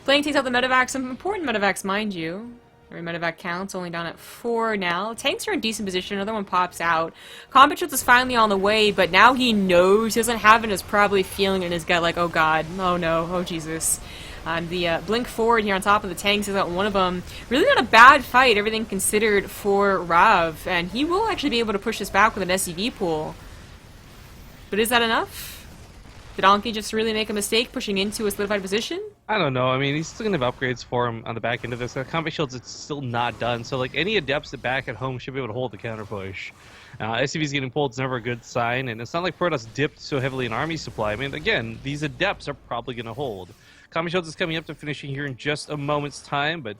Blink takes out the medevacs, some important medevacs, mind you. Every medevac counts, only down at 4 now. Tanks are in decent position, another one pops out. Combat Shields is finally on the way, but now he knows, he doesn't have it, is probably feeling it in his gut like, oh god, oh no, oh Jesus. The blink forward here on top of the tanks is got one of them. Really not a bad fight, everything considered for Rav, and he will actually be able to push this back with an SCV pool. But is that enough? Did Anki just really make a mistake pushing into a solidified position? I don't know. I mean, he's still going to have upgrades for him on the back end of this. Combat Shields, it's still not done. So, like, any Adepts that back at home should be able to hold the counter push. SCVs getting pulled is never a good sign, and it's not like Protoss dipped so heavily in army supply. I mean, again, these Adepts are probably going to hold. Combat Shields is coming up to finishing here in just a moment's time, but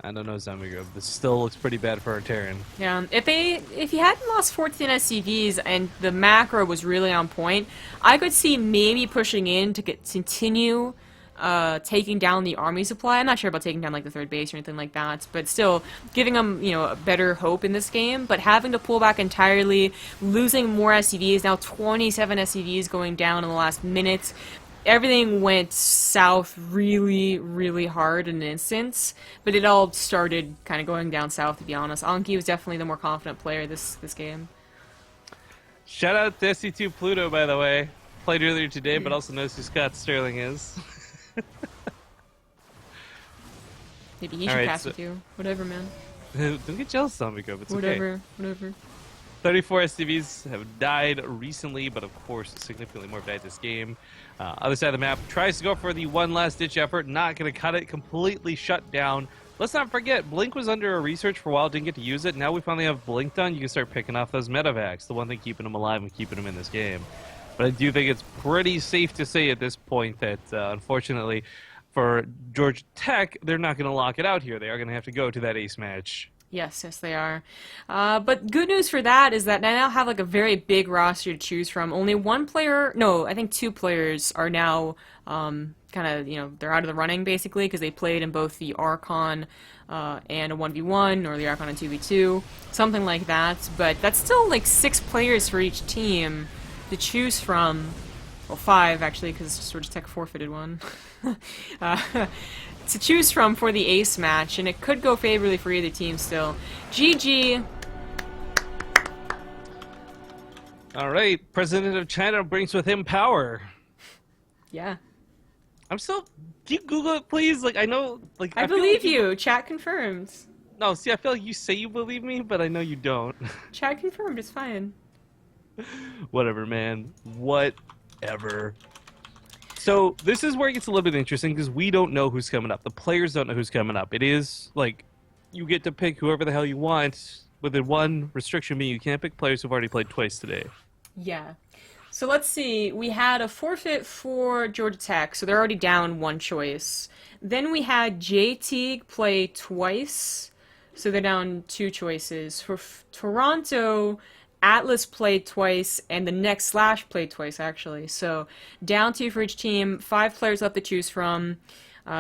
I don't know, Zamigo. This still looks pretty bad for our Terran. Yeah, if he hadn't lost 14 SCVs and the macro was really on point, I could see maybe pushing in to continue taking down the army supply. I'm not sure about taking down like the third base or anything like that, but still giving them, you know, a better hope in this game. But having to pull back entirely, losing more SCVs, now 27 SCVs going down in the last minute. Everything went south really, really hard in an instant, but it all started kind of going down south, to be honest. Anki was definitely the more confident player this game. Shout out to SC2 Pluto, by the way. Played earlier today, but also knows who Scott Sterling is. Maybe he should cast with you. Whatever, man. Don't get jealous, Zombigo, it's okay. Whatever. 34 SCVs have died recently, but of course significantly more have died this game. Other side of the map tries to go for the one last ditch effort, not going to cut it, completely shut down. Let's not forget, Blink was under a research for a while, didn't get to use it. Now we finally have Blink done, you can start picking off those medevacs, the one thing keeping them alive and keeping them in this game. But I do think it's pretty safe to say at this point that, unfortunately, for Georgia Tech, they're not going to lock it out here. They are going to have to go to that ace match. Yes, they are. But good news for that is that I now have like a very big roster to choose from. Only one player, no, I think 2 players are now kind of, you know, they're out of the running basically because they played in both the Archon and a 1v1 or the Archon and 2v2, something like that. But that's still like 6 players for each team to choose from. Well, 5 actually because Georgia Tech forfeited one. To choose from for the ace match, and it could go favorably for either team still. GG. All right, President of China brings with him power. Yeah. I'm still. Can you Google it, please? Like, I know. Like, I believe you. Chat confirmed. No, see, I feel like you say you believe me, but I know you don't. Chat confirmed. It's fine. Whatever, man. Whatever. So this is where it gets a little bit interesting because we don't know who's coming up. The players don't know who's coming up. It is like you get to pick whoever the hell you want, with the one restriction being you can't pick players who've already played twice today. Yeah. So let's see. We had a forfeit for Georgia Tech, so they're already down 1 choice. Then we had JT play twice, so they're down 2 choices. For Toronto, Atlas played twice, and the next Slash played twice, actually. So, down 2 for each team, 5 players left to choose from.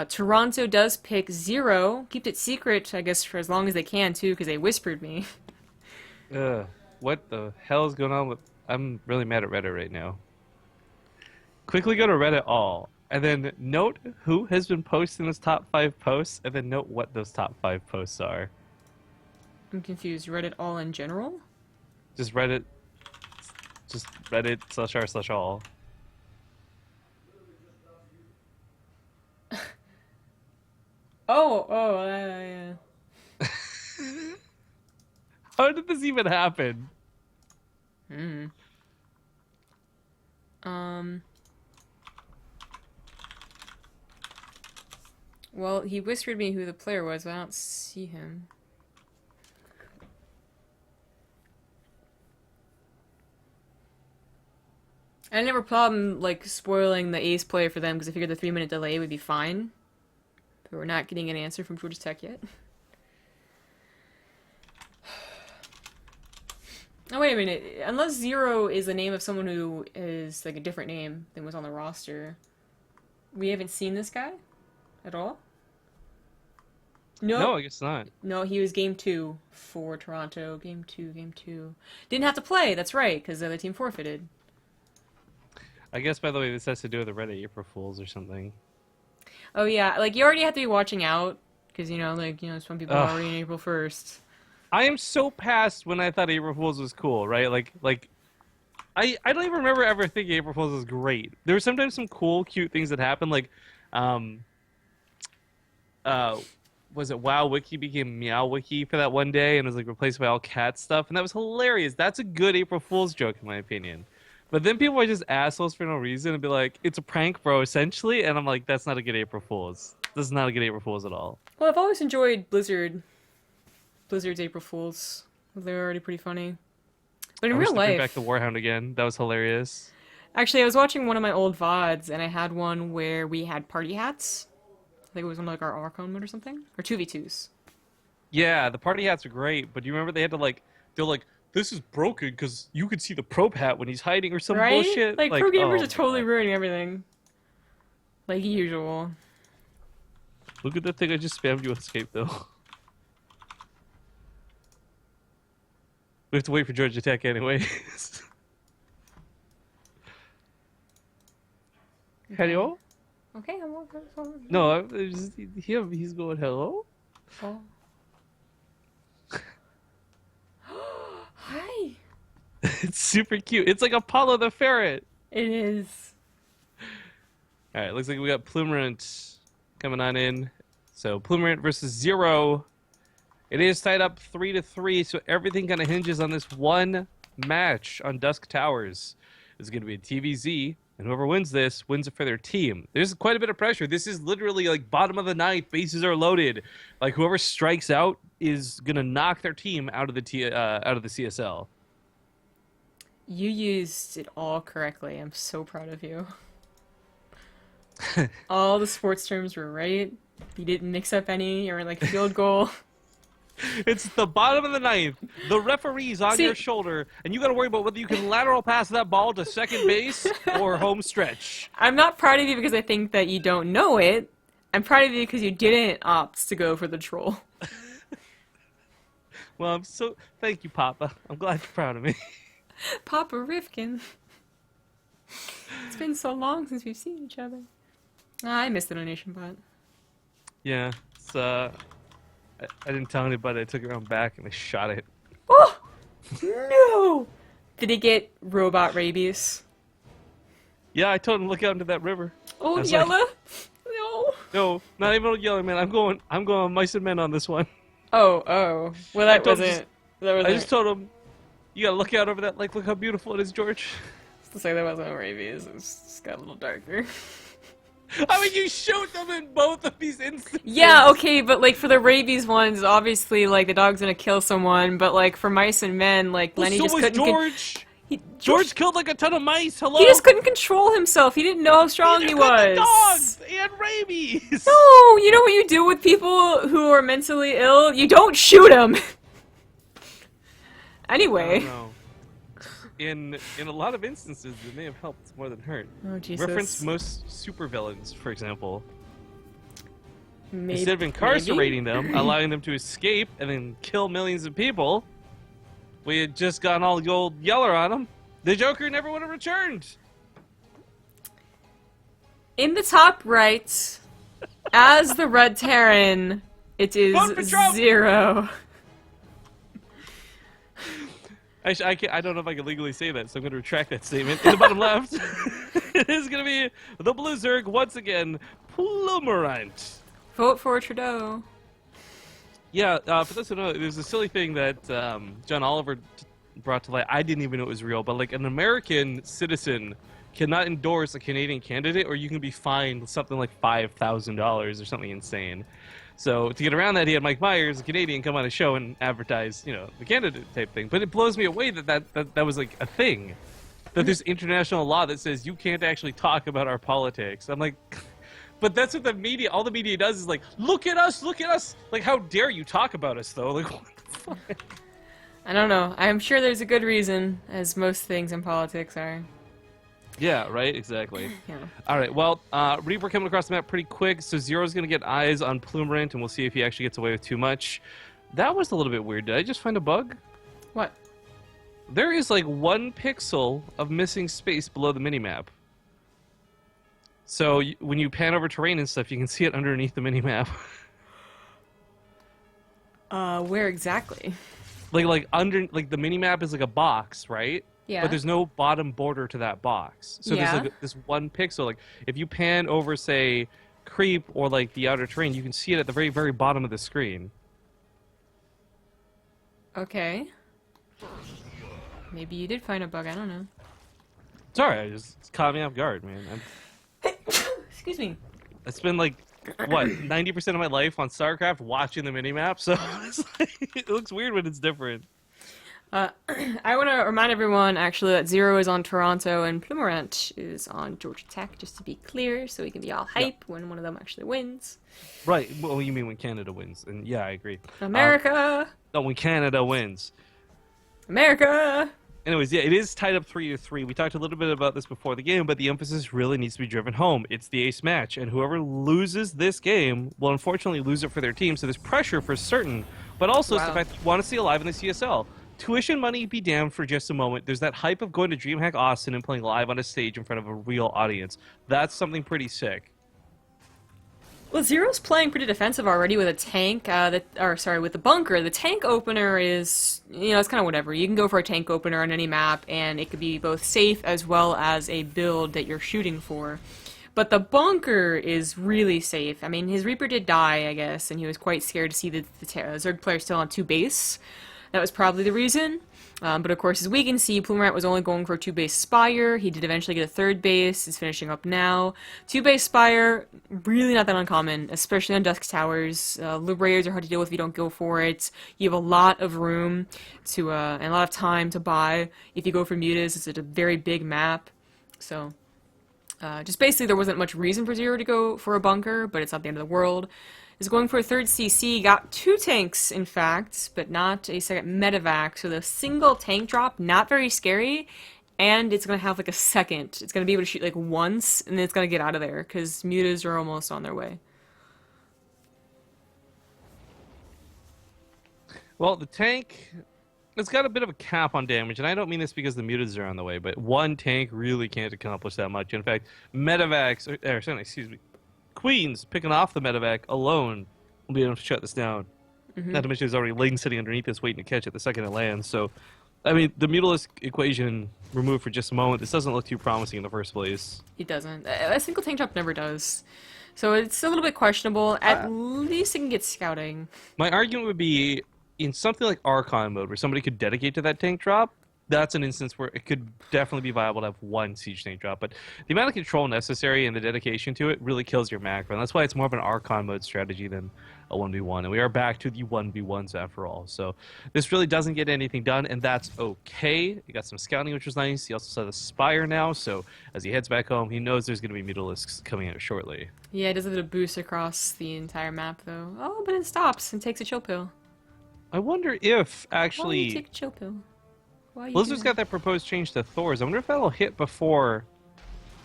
Toronto does pick 0. Kept it secret, I guess, for as long as they can, too, because they whispered me. What the hell is going on with... I'm really mad at Reddit right now. Quickly go to Reddit all, and then note who has been posting those top 5 posts, and then note what those top 5 posts are. I'm confused. Reddit all in general? Just Reddit /r/all. Yeah. How did this even happen? Well, he whispered me who the player was, but I don't see him. I didn't have a problem, like, spoiling the ace player for them because I figured the 3-minute delay would be fine. But we're not getting an answer from Georgia Tech yet. Oh, wait a minute. Unless 0 is the name of someone who is, like, a different name than was on the roster, we haven't seen this guy at all? No, I guess not. No, he was game 2 for Toronto. Game 2. Didn't have to play, that's right, because the other team forfeited. I guess, by the way, this has to do with the Reddit April Fools or something. Oh, yeah. Like, you already have to be watching out, because some people are already in April 1st. I am so past when I thought April Fool's was cool, right? Like I don't even remember ever thinking April Fool's was great. There were sometimes some cool, cute things that happened, like, was it WoW Wiki became Meow Wiki for that one day and was like replaced by all cat stuff, and that was hilarious. That's a good April Fool's joke in my opinion. But then people are just assholes for no reason and be like, it's a prank, bro, essentially, and I'm like, that's not a good April Fool's. This is not a good April Fool's at all. Well, I've always enjoyed Blizzard's April Fools. They were already pretty funny. But in real life, bring back the Warhound again. That was hilarious. Actually, I was watching one of my old VODs, and I had one where we had party hats. I think it was one of like our Archon mode or something, or 2v2s. Yeah, the party hats were great, but do you remember they had to they're like, this is broken because you could see the probe hat when he's hiding or some bullshit. Like pro gamers are totally ruining everything. Like usual. Look at that thing I just spammed you with escape though. We have to wait for Georgia Tech anyway. Hello? Okay, I'm okay. No, he's going hello? Oh. Hi. It's super cute. It's like Apollo the ferret. It is. Alright, looks like we got Plumerant coming on in. So Plumerant versus Zero. It is tied up 3-3, so everything kind of hinges on this one match on Dusk Towers. It's going to be a TVZ, and whoever wins this wins it for their team. There's quite a bit of pressure. This is literally like bottom of the ninth. Bases are loaded. Like whoever strikes out is going to knock their team out of the CSL. You used it all correctly. I'm so proud of you. All the sports terms were right. You didn't mix up any or like field goal. It's the bottom of the ninth. The referee's on your shoulder, and you got to worry about whether you can lateral pass that ball to second base or home stretch. I'm not proud of you because I think that you don't know it. I'm proud of you because you didn't opt to go for the troll. Well, thank you, Papa. I'm glad you're proud of me. Papa Rifkin. It's been so long since we've seen each other. I missed the donation bot. Yeah, it's I didn't tell anybody. I took it around back and I shot it. Oh! No! Did it get robot rabies? Yeah, I told him to look out into that river. Oh, Yella? No. No, not even old Yellow Man. I'm going mice and men on this one. Oh. Well, that wasn't. I just told him, you gotta look out over that lake. Look how beautiful it is, George. Just to say that wasn't rabies. It just got a little darker. I mean, you showed them in both of these instances. Yeah, okay, but like for the rabies ones, obviously like the dog's gonna kill someone, but like for mice and men, like Lenny just couldn't. George. George killed like a ton of mice. Hello. He just couldn't control himself. He didn't know how strong he was. Dogs and rabies. No, you know what you do with people who are mentally ill? You don't shoot them. Anyway. No. In a lot of instances, it may have helped more than hurt. Oh, Jesus. Reference most supervillains, for example. Maybe, instead of incarcerating them, allowing them to escape and then kill millions of people, we had just gotten all the gold Yeller on them. The Joker never would have returned. In the top right, as the Red Terran, it is Zero. I don't know if I can legally say that, so I'm going to retract that statement. In the bottom left, it is going to be the Blue Zerg once again, Plumerant. Vote for Trudeau. Yeah, for those who know, there's a silly thing that John Oliver brought to light. I didn't even know it was real, but like an American citizen cannot endorse a Canadian candidate, or you can be fined something like $5,000 or something insane. So to get around that, he had Mike Myers, a Canadian, come on a show and advertise, the candidate type thing. But it blows me away that was like a thing. That there's international law that says you can't actually talk about our politics. I'm like, but that's what all the media does is like, look at us. Like, how dare you talk about us, though? Like, what the fuck? I don't know. I'm sure there's a good reason, as most things in politics are. Yeah, right? Exactly. Yeah. All right, well, Reaper coming across the map pretty quick, so Zero's going to get eyes on Plumerant, and we'll see if he actually gets away with too much. That was a little bit weird. Did I just find a bug? What? There is like 1 pixel of missing space below the minimap. So when you pan over terrain and stuff, you can see it underneath the minimap. Where exactly? Like under like the mini map is like a box, right? Yeah. But there's no bottom border to that box. So there's Yeah. like this one pixel. Like if you pan over, say, creep or like the outer terrain, you can see it at the very, very bottom of the screen. Okay. Maybe you did find a bug, I don't know. Sorry, it's caught me off guard, man. Excuse me. It's been like what 90% of my life on Starcraft watching the minimap, so it's like, it looks weird when it's different. I want to remind everyone, actually, that Zero is on Toronto and Plumorant is on Georgia Tech, just to be clear, so we can be all hype when one of them actually wins. Right. Well, you mean when Canada wins, and yeah, I agree. America! No, when Canada wins. America! Anyways, yeah, it is tied up 3-3. We talked a little bit about this before the game, but the emphasis really needs to be driven home. It's the ace match, and whoever loses this game will unfortunately lose it for their team, so there's pressure for certain, but also it's the fact that you want to see alive in the CSL. Tuition money be damned for just a moment. There's that hype of going to DreamHack Austin and playing live on a stage in front of a real audience. That's something pretty sick. Well, Zero's playing pretty defensive already with a tank, with the bunker. The tank opener is, it's kind of whatever. You can go for a tank opener on any map, and it could be both safe as well as a build that you're shooting for. But the bunker is really safe. I mean, his Reaper did die, I guess, and he was quite scared to see the Zerg player still on 2 base. That was probably the reason. But of course, as we can see, Plumorant was only going for a 2-base Spire. He did eventually get a 3rd base. He's finishing up now. 2-base Spire, really not that uncommon, especially on Dusk Towers. Liberators are hard to deal with if you don't go for it. You have a lot of room to and a lot of time to buy. If you go for Mutas, it's a very big map. So, just basically, there wasn't much reason for Zero to go for a bunker, but it's not the end of the world. Is going for a 3rd CC, got 2 tanks, in fact, but not a second medevac, so the single tank drop, not very scary, and it's going to have like a second. It's going to be able to shoot like once, and then it's going to get out of there, because mutas are almost on their way. Well, the tank, it's got a bit of a cap on damage, and I don't mean this because the mutas are on the way, but one tank really can't accomplish that much. In fact, medevacs, Queens picking off the medevac alone will be able to shut this down. Not to mention there's already Lane sitting underneath this waiting to catch it the second it lands. So, I mean, the Mutalisk equation removed for just a moment, this doesn't look too promising in the first place. It doesn't. A single tank drop never does. So it's a little bit questionable. At least it can get scouting. My argument would be, in something like Archon mode, where somebody could dedicate to that tank drop, that's an instance where it could definitely be viable to have one siege tank drop, but the amount of control necessary and the dedication to it really kills your macro, and that's why it's more of an Archon mode strategy than a 1v1, and we are back to the 1v1s after all, so this really doesn't get anything done, and that's okay. He got some scouting, which was nice. He also saw the Spire now, so as he heads back home, he knows there's going to be Mutalisks coming out shortly. Yeah, it does a bit of boost across the entire map, though. Oh, but it stops and takes a chill pill. I wonder if, actually... Why do you take a chill pill? Blizzard's got that proposed change to Thor's. I wonder if that'll hit before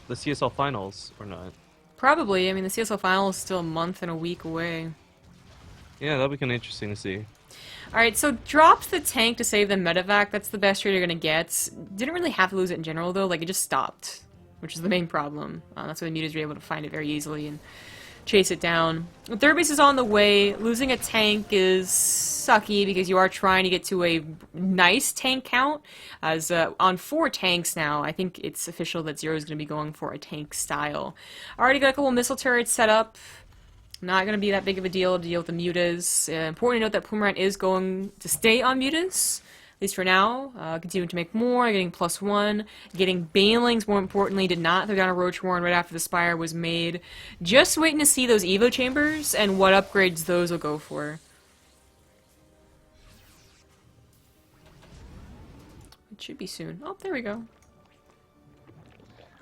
the CSL Finals or not. Probably. I mean, the CSL Finals is still a month and a week away. Yeah, that'll be kind of interesting to see. Alright, so dropped the tank to save the medevac. That's the best trade you're going to get. Didn't really have to lose it in general, though. Like, it just stopped, which is the main problem. That's why the mutas were able to find it very easily and chase it down. The 3rd base is on the way. Losing a tank is sucky because you are trying to get to a nice tank count. As on 4 tanks now, I think it's official that Zero is going to be going for a tank style. Already got a couple missile turrets set up. Not going to be that big of a deal to deal with the mutas. Important to note that Plumorant is going to stay on mutas. At least for now, continuing to make more, getting +1, getting Banelings, more importantly, did not throw down a Roach Warren right after the Spire was made. Just waiting to see those Evo Chambers and what upgrades those will go for. It should be soon. Oh, there we go.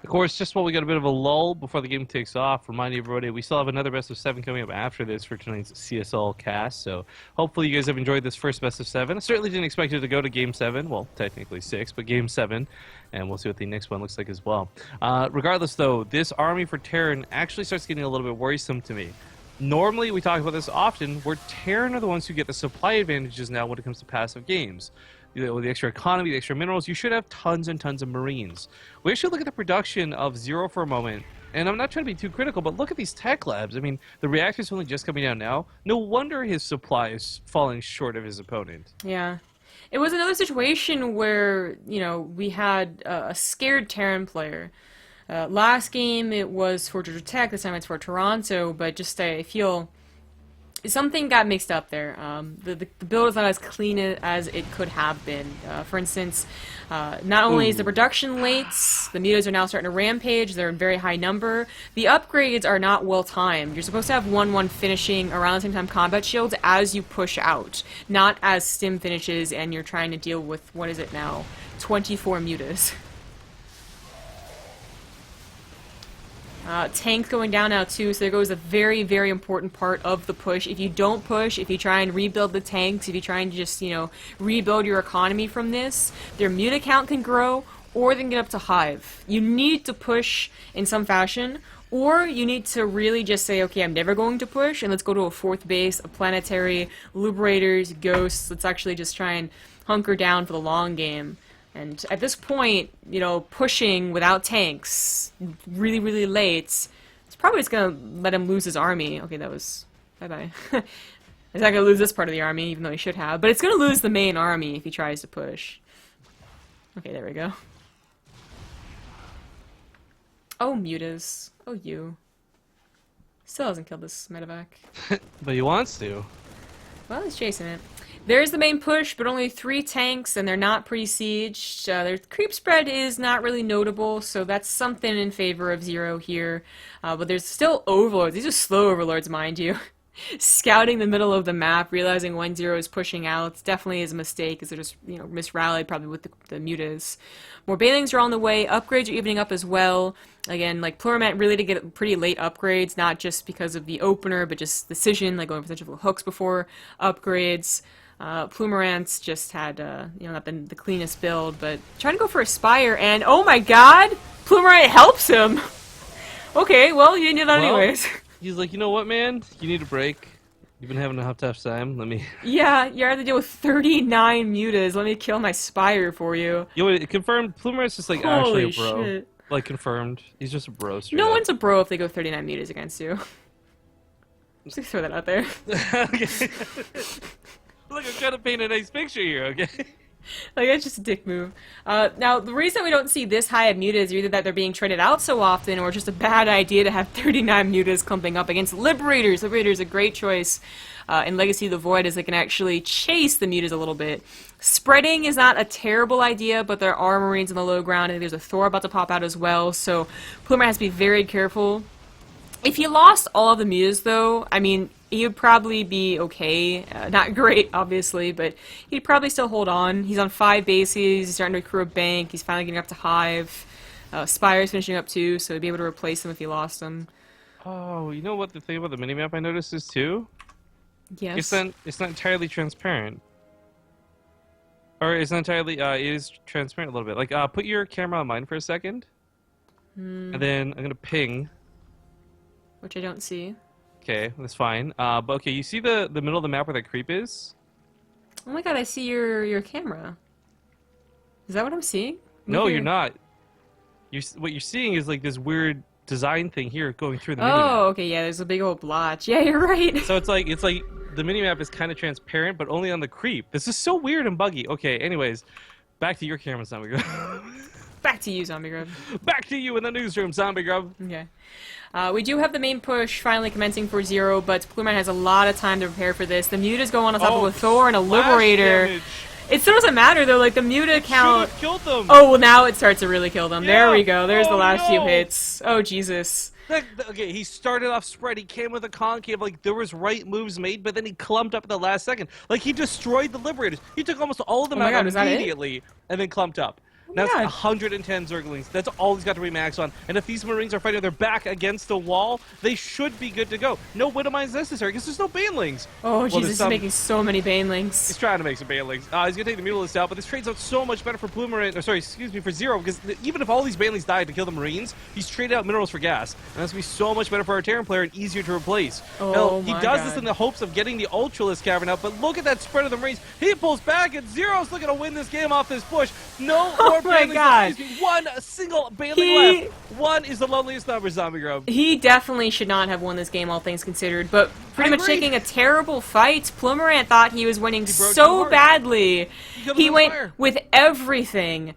Of course, just while we got a bit of a lull before the game takes off, reminding everybody we still have another best of 7 coming up after this for tonight's CSL cast. So hopefully you guys have enjoyed this first best of 7. I certainly didn't expect it to go to Game 7. Well, technically 6, but Game 7. And we'll see what the next one looks like as well. Regardless, though, this army for Terran actually starts getting a little bit worrisome to me. Normally, we talk about this often, where Terran are the ones who get the supply advantages now when it comes to passive games. With the extra economy, the extra minerals, you should have tons and tons of Marines. We should look at the production of Zero for a moment. And I'm not trying to be too critical, but look at these tech labs. I mean, the reactor's only just coming out now. No wonder his supply is falling short of his opponent. Yeah. It was another situation where, we had a scared Terran player. Last game it was for Georgia Tech, this time it's for Toronto, but just I feel something got mixed up there. The build is not as clean as it could have been. For instance, not only is the production late, the mutas are now starting to rampage, they're in very high number. The upgrades are not well timed. You're supposed to have 1-1 finishing around the same time combat shields as you push out, not as stim finishes and you're trying to deal with, what is it now, 24 mutas. Tanks going down now too, so there goes a very, very important part of the push. If you don't push, if you try and rebuild the tanks, if you try and just, rebuild your economy from this, their muta count can grow, or they can get up to hive. You need to push in some fashion, or you need to really just say, okay, I'm never going to push, and let's go to a fourth base, a planetary, liberators, ghosts. Let's actually just try and hunker down for the long game. And at this point, pushing without tanks, really, really late, it's probably just going to let him lose his army. Okay, that was... bye-bye. He's not going to lose this part of the army, even though he should have. But it's going to lose the main army if he tries to push. Okay, there we go. Oh, mutas. Oh, you. Still hasn't killed this medevac. But he wants to. Well, he's chasing it. There's the main push, but only 3 tanks, and they're not pre-sieged. Their creep spread is not really notable, so that's something in favor of Zero here. But there's still overlords. These are slow overlords, mind you. Scouting the middle of the map, realizing when Zero is pushing out, definitely is a mistake, because they're just, misrallied probably with the mutas. More Banelings are on the way. Upgrades are evening up as well. Again, like, Plurimet really did get pretty late upgrades, not just because of the opener, but just decision, like going for centrifugal hooks before upgrades. Plumerance just had, not the cleanest build, but trying to go for a Spire, and oh my god! Plumerite helps him! Okay, well, you didn't do that anyways. He's like, you know what, man? You need a break. You've been having a tough time. Let me... Yeah, you have to deal with 39 mutas. Let me kill my Spire for you. Yo, it confirmed Plumerance is like Holy actually a bro. Shit. Like, confirmed. He's just a bro. No one's a bro if they go 39 mutas against you. Just throw that out there. Okay. Look, I'm trying to paint a nice picture here, okay? Like, it's just a dick move. Now, the reason we don't see this high of mutas is either that they're being traded out so often, or it's just a bad idea to have 39 mutas clumping up against Liberators. Liberators a great choice in Legacy of the Void, as they can actually chase the mutas a little bit. Spreading is not a terrible idea, but there are Marines in the low ground, and there's a Thor about to pop out as well, so Plumer has to be very careful. If he lost all of the mutas, though, I mean, he would probably be okay. Not great, obviously, but he'd probably still hold on. He's on 5 bases, he's starting to accrue a bank, he's finally getting up to Hive. Spire's finishing up too, so he'd be able to replace him if he lost them. Oh, you know what the thing about the minimap I noticed is too? Yes. It's not entirely transparent. Or it's not entirely, it is transparent a little bit. Like, put your camera on mine for a second. And then I'm gonna ping. Which I don't see. Okay, that's fine. But okay, you see the middle of the map where that creep is? Oh my god, I see your camera. Is that what I'm seeing? No, you're not. What you're seeing is like this weird design thing here going through the minimap. Oh, okay, yeah, there's a big old blotch. Yeah, you're right. So it's like the minimap is kind of transparent, but only on the creep. This is so weird and buggy. Okay, anyways, back to your camera, Zombie Grub. Back to you, Zombie Grub. Back to you in the newsroom, Zombie Grub. Okay. We do have the main push finally commencing for Zero, but Plumer has a lot of time to prepare for this. The mutas go on top of a Thor and a Liberator. Damage. It still doesn't matter though, like the muta count. Killed them. Oh, well, now it starts to really kill them. Yeah. There we go. There's the last few no. hits. Oh, Jesus. Okay, he started off spread. He came with a concave. Like, there was right moves made, but then he clumped up at the last second. Like, he destroyed the Liberators. He took almost all of them out immediately and then clumped up. Now it's 110 Zerglings. That's all he's got to remax on. And if these Marines are fighting their back against the wall, they should be good to go. No Widow Mines necessary because there's no Banelings. Oh, Jesus, he's making so many Banelings. He's trying to make some Banelings. He's going to take the Mutalist out, but this trades out so much better for for Zero, because even if all these Banelings died to kill the Marines, he's traded out minerals for gas. And that's going to be so much better for our Terran player and easier to replace. Oh, he does this in the hopes of getting the Ultralisk Cavern out, but look at that spread of the Marines. He pulls back, and Zero's looking to win this game off this push. No more 4 my banelings, God. excuse me, 1 single baneling left. 1 is the loneliest number, Zombie Grub. He definitely should not have won this game, all things considered, but pretty much agree. taking a terrible fight. Plumerant thought he was winning broke too so hard. badly. killed He him on went fire. with everything.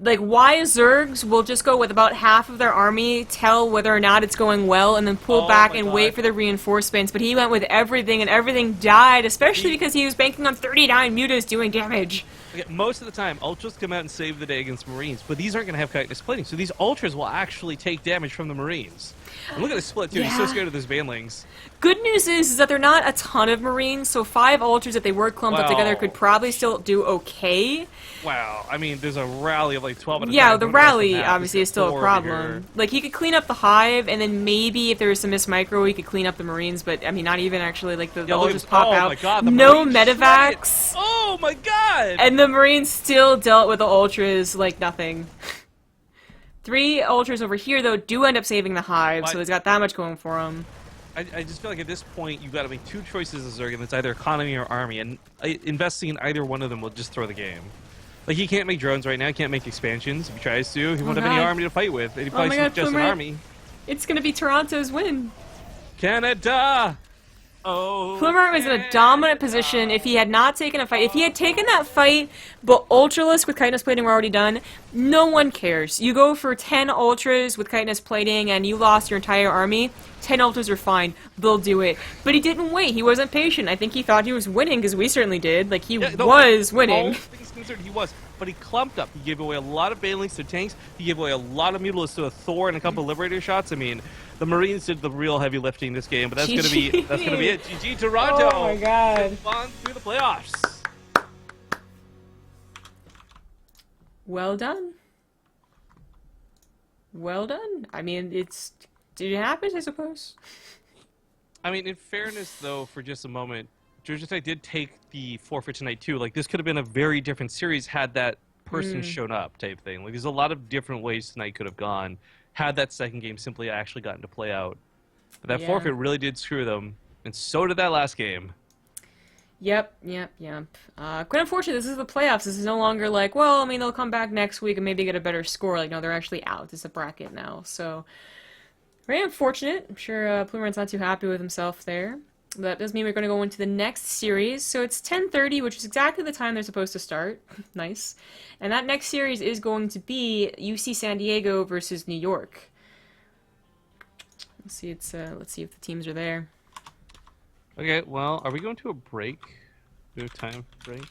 Like, why Zergs will just go with about half of their army, tell whether or not it's going well, and then pull Oh back my and God. wait for the reinforcements, but he went with everything, and everything died, especially because he was banking on 39 mutas doing damage. Okay, most of the time, Ultras come out and save the day against Marines, but these aren't going to have chitinous plating, so these Ultras will actually take damage from the Marines. And look at the split, too. He's so Yeah. scared of those banelings. Good news is that they're not a ton of Marines, so 5 Ultras, if they were clumped up together, Wow. could probably still do okay. Wow, I mean, there's a rally of like 12 at a Yeah, time. the Going across rally map. obviously There's is still a 4 over problem. here. Like, he could clean up the hive, and then maybe if there was some missed micro, he could clean up the Marines, but I mean, not even actually. Like, the Yeah, look Ultras at- pop oh out. my God, the No Marines shredded. medevacs. Oh my God! And the Marines still dealt with the Ultras like nothing. 3 Ultras over here, though, do end up saving the hive, so What? he's got that much going for him. I just feel like at this point you've got to make 2 choices as Zerg, and it's either economy or army, and investing in either one of them will just throw the game. Like, he can't make drones right now, he can't make expansions. If he tries to, he won't have any God. army to fight with. And he Oh probably my God, just an Plumer. army. It's gonna be Toronto's win. Canada! Oh, Plumer was in a dominant position if he had not taken a fight. If he had taken that fight, but Ultralisk with chitinous plating were already done, no one cares. You go for 10 Ultras with chitinous plating and you lost your entire army, 10 Ultras are fine. They'll do it. But he didn't wait. He wasn't patient. I think he thought he was winning, because we certainly did. Like, he Yeah, no, was all winning. things considered, he was. But he clumped up. He gave away a lot of banelings to tanks. He gave away a lot of mutalisks to a Thor and a couple of Liberator shots. I mean, the Marines did the real heavy lifting this game, but that's gonna be GG. it. GG Toronto. Oh my God. Move on through the playoffs. Well done. Well done. I mean, it happen, I suppose. I mean, in fairness, though, for just a moment, Georgia Tech did take the forfeit tonight, too. Like, this could have been a very different series had that person shown up, type thing. Like, there's a lot of different ways tonight could have gone had that second game simply actually gotten to play out. But that Yeah. forfeit really did screw them, and so did that last game. Yep. Quite unfortunate, this is the playoffs. This is no longer like, well, I mean, they'll come back next week and maybe get a better score. Like, no, they're actually out. It's a bracket now. So, very unfortunate. I'm sure Plumerant's not too happy with himself there. But that does mean we're going to go into the next series. So it's 10:30, which is exactly the time they're supposed to start. Nice. And that next series is going to be UC San Diego versus New York. Let's see if the teams are there. Okay, well, are we going to a break? Do we have time for break?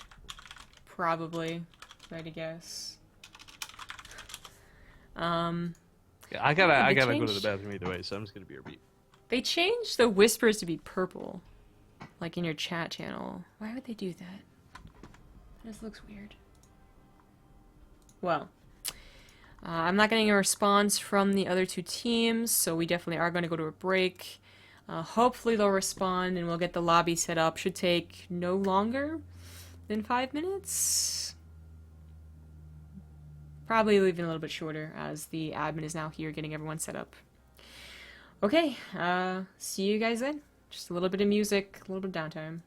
Probably, if I had to guess. Yeah, I gotta they go to changed- the bathroom either way, so I'm just gonna be a beat. They changed the whispers to be purple, like in your chat channel. Why would they do that? That just looks weird. Well, I'm not getting a response from the other 2 teams, so we definitely are going to go to a break. Hopefully they'll respond and we'll get the lobby set up. Should take no longer than 5 minutes. Probably even a little bit shorter, as the admin is now here getting everyone set up. Okay, see you guys then. Just a little bit of music, a little bit of downtime.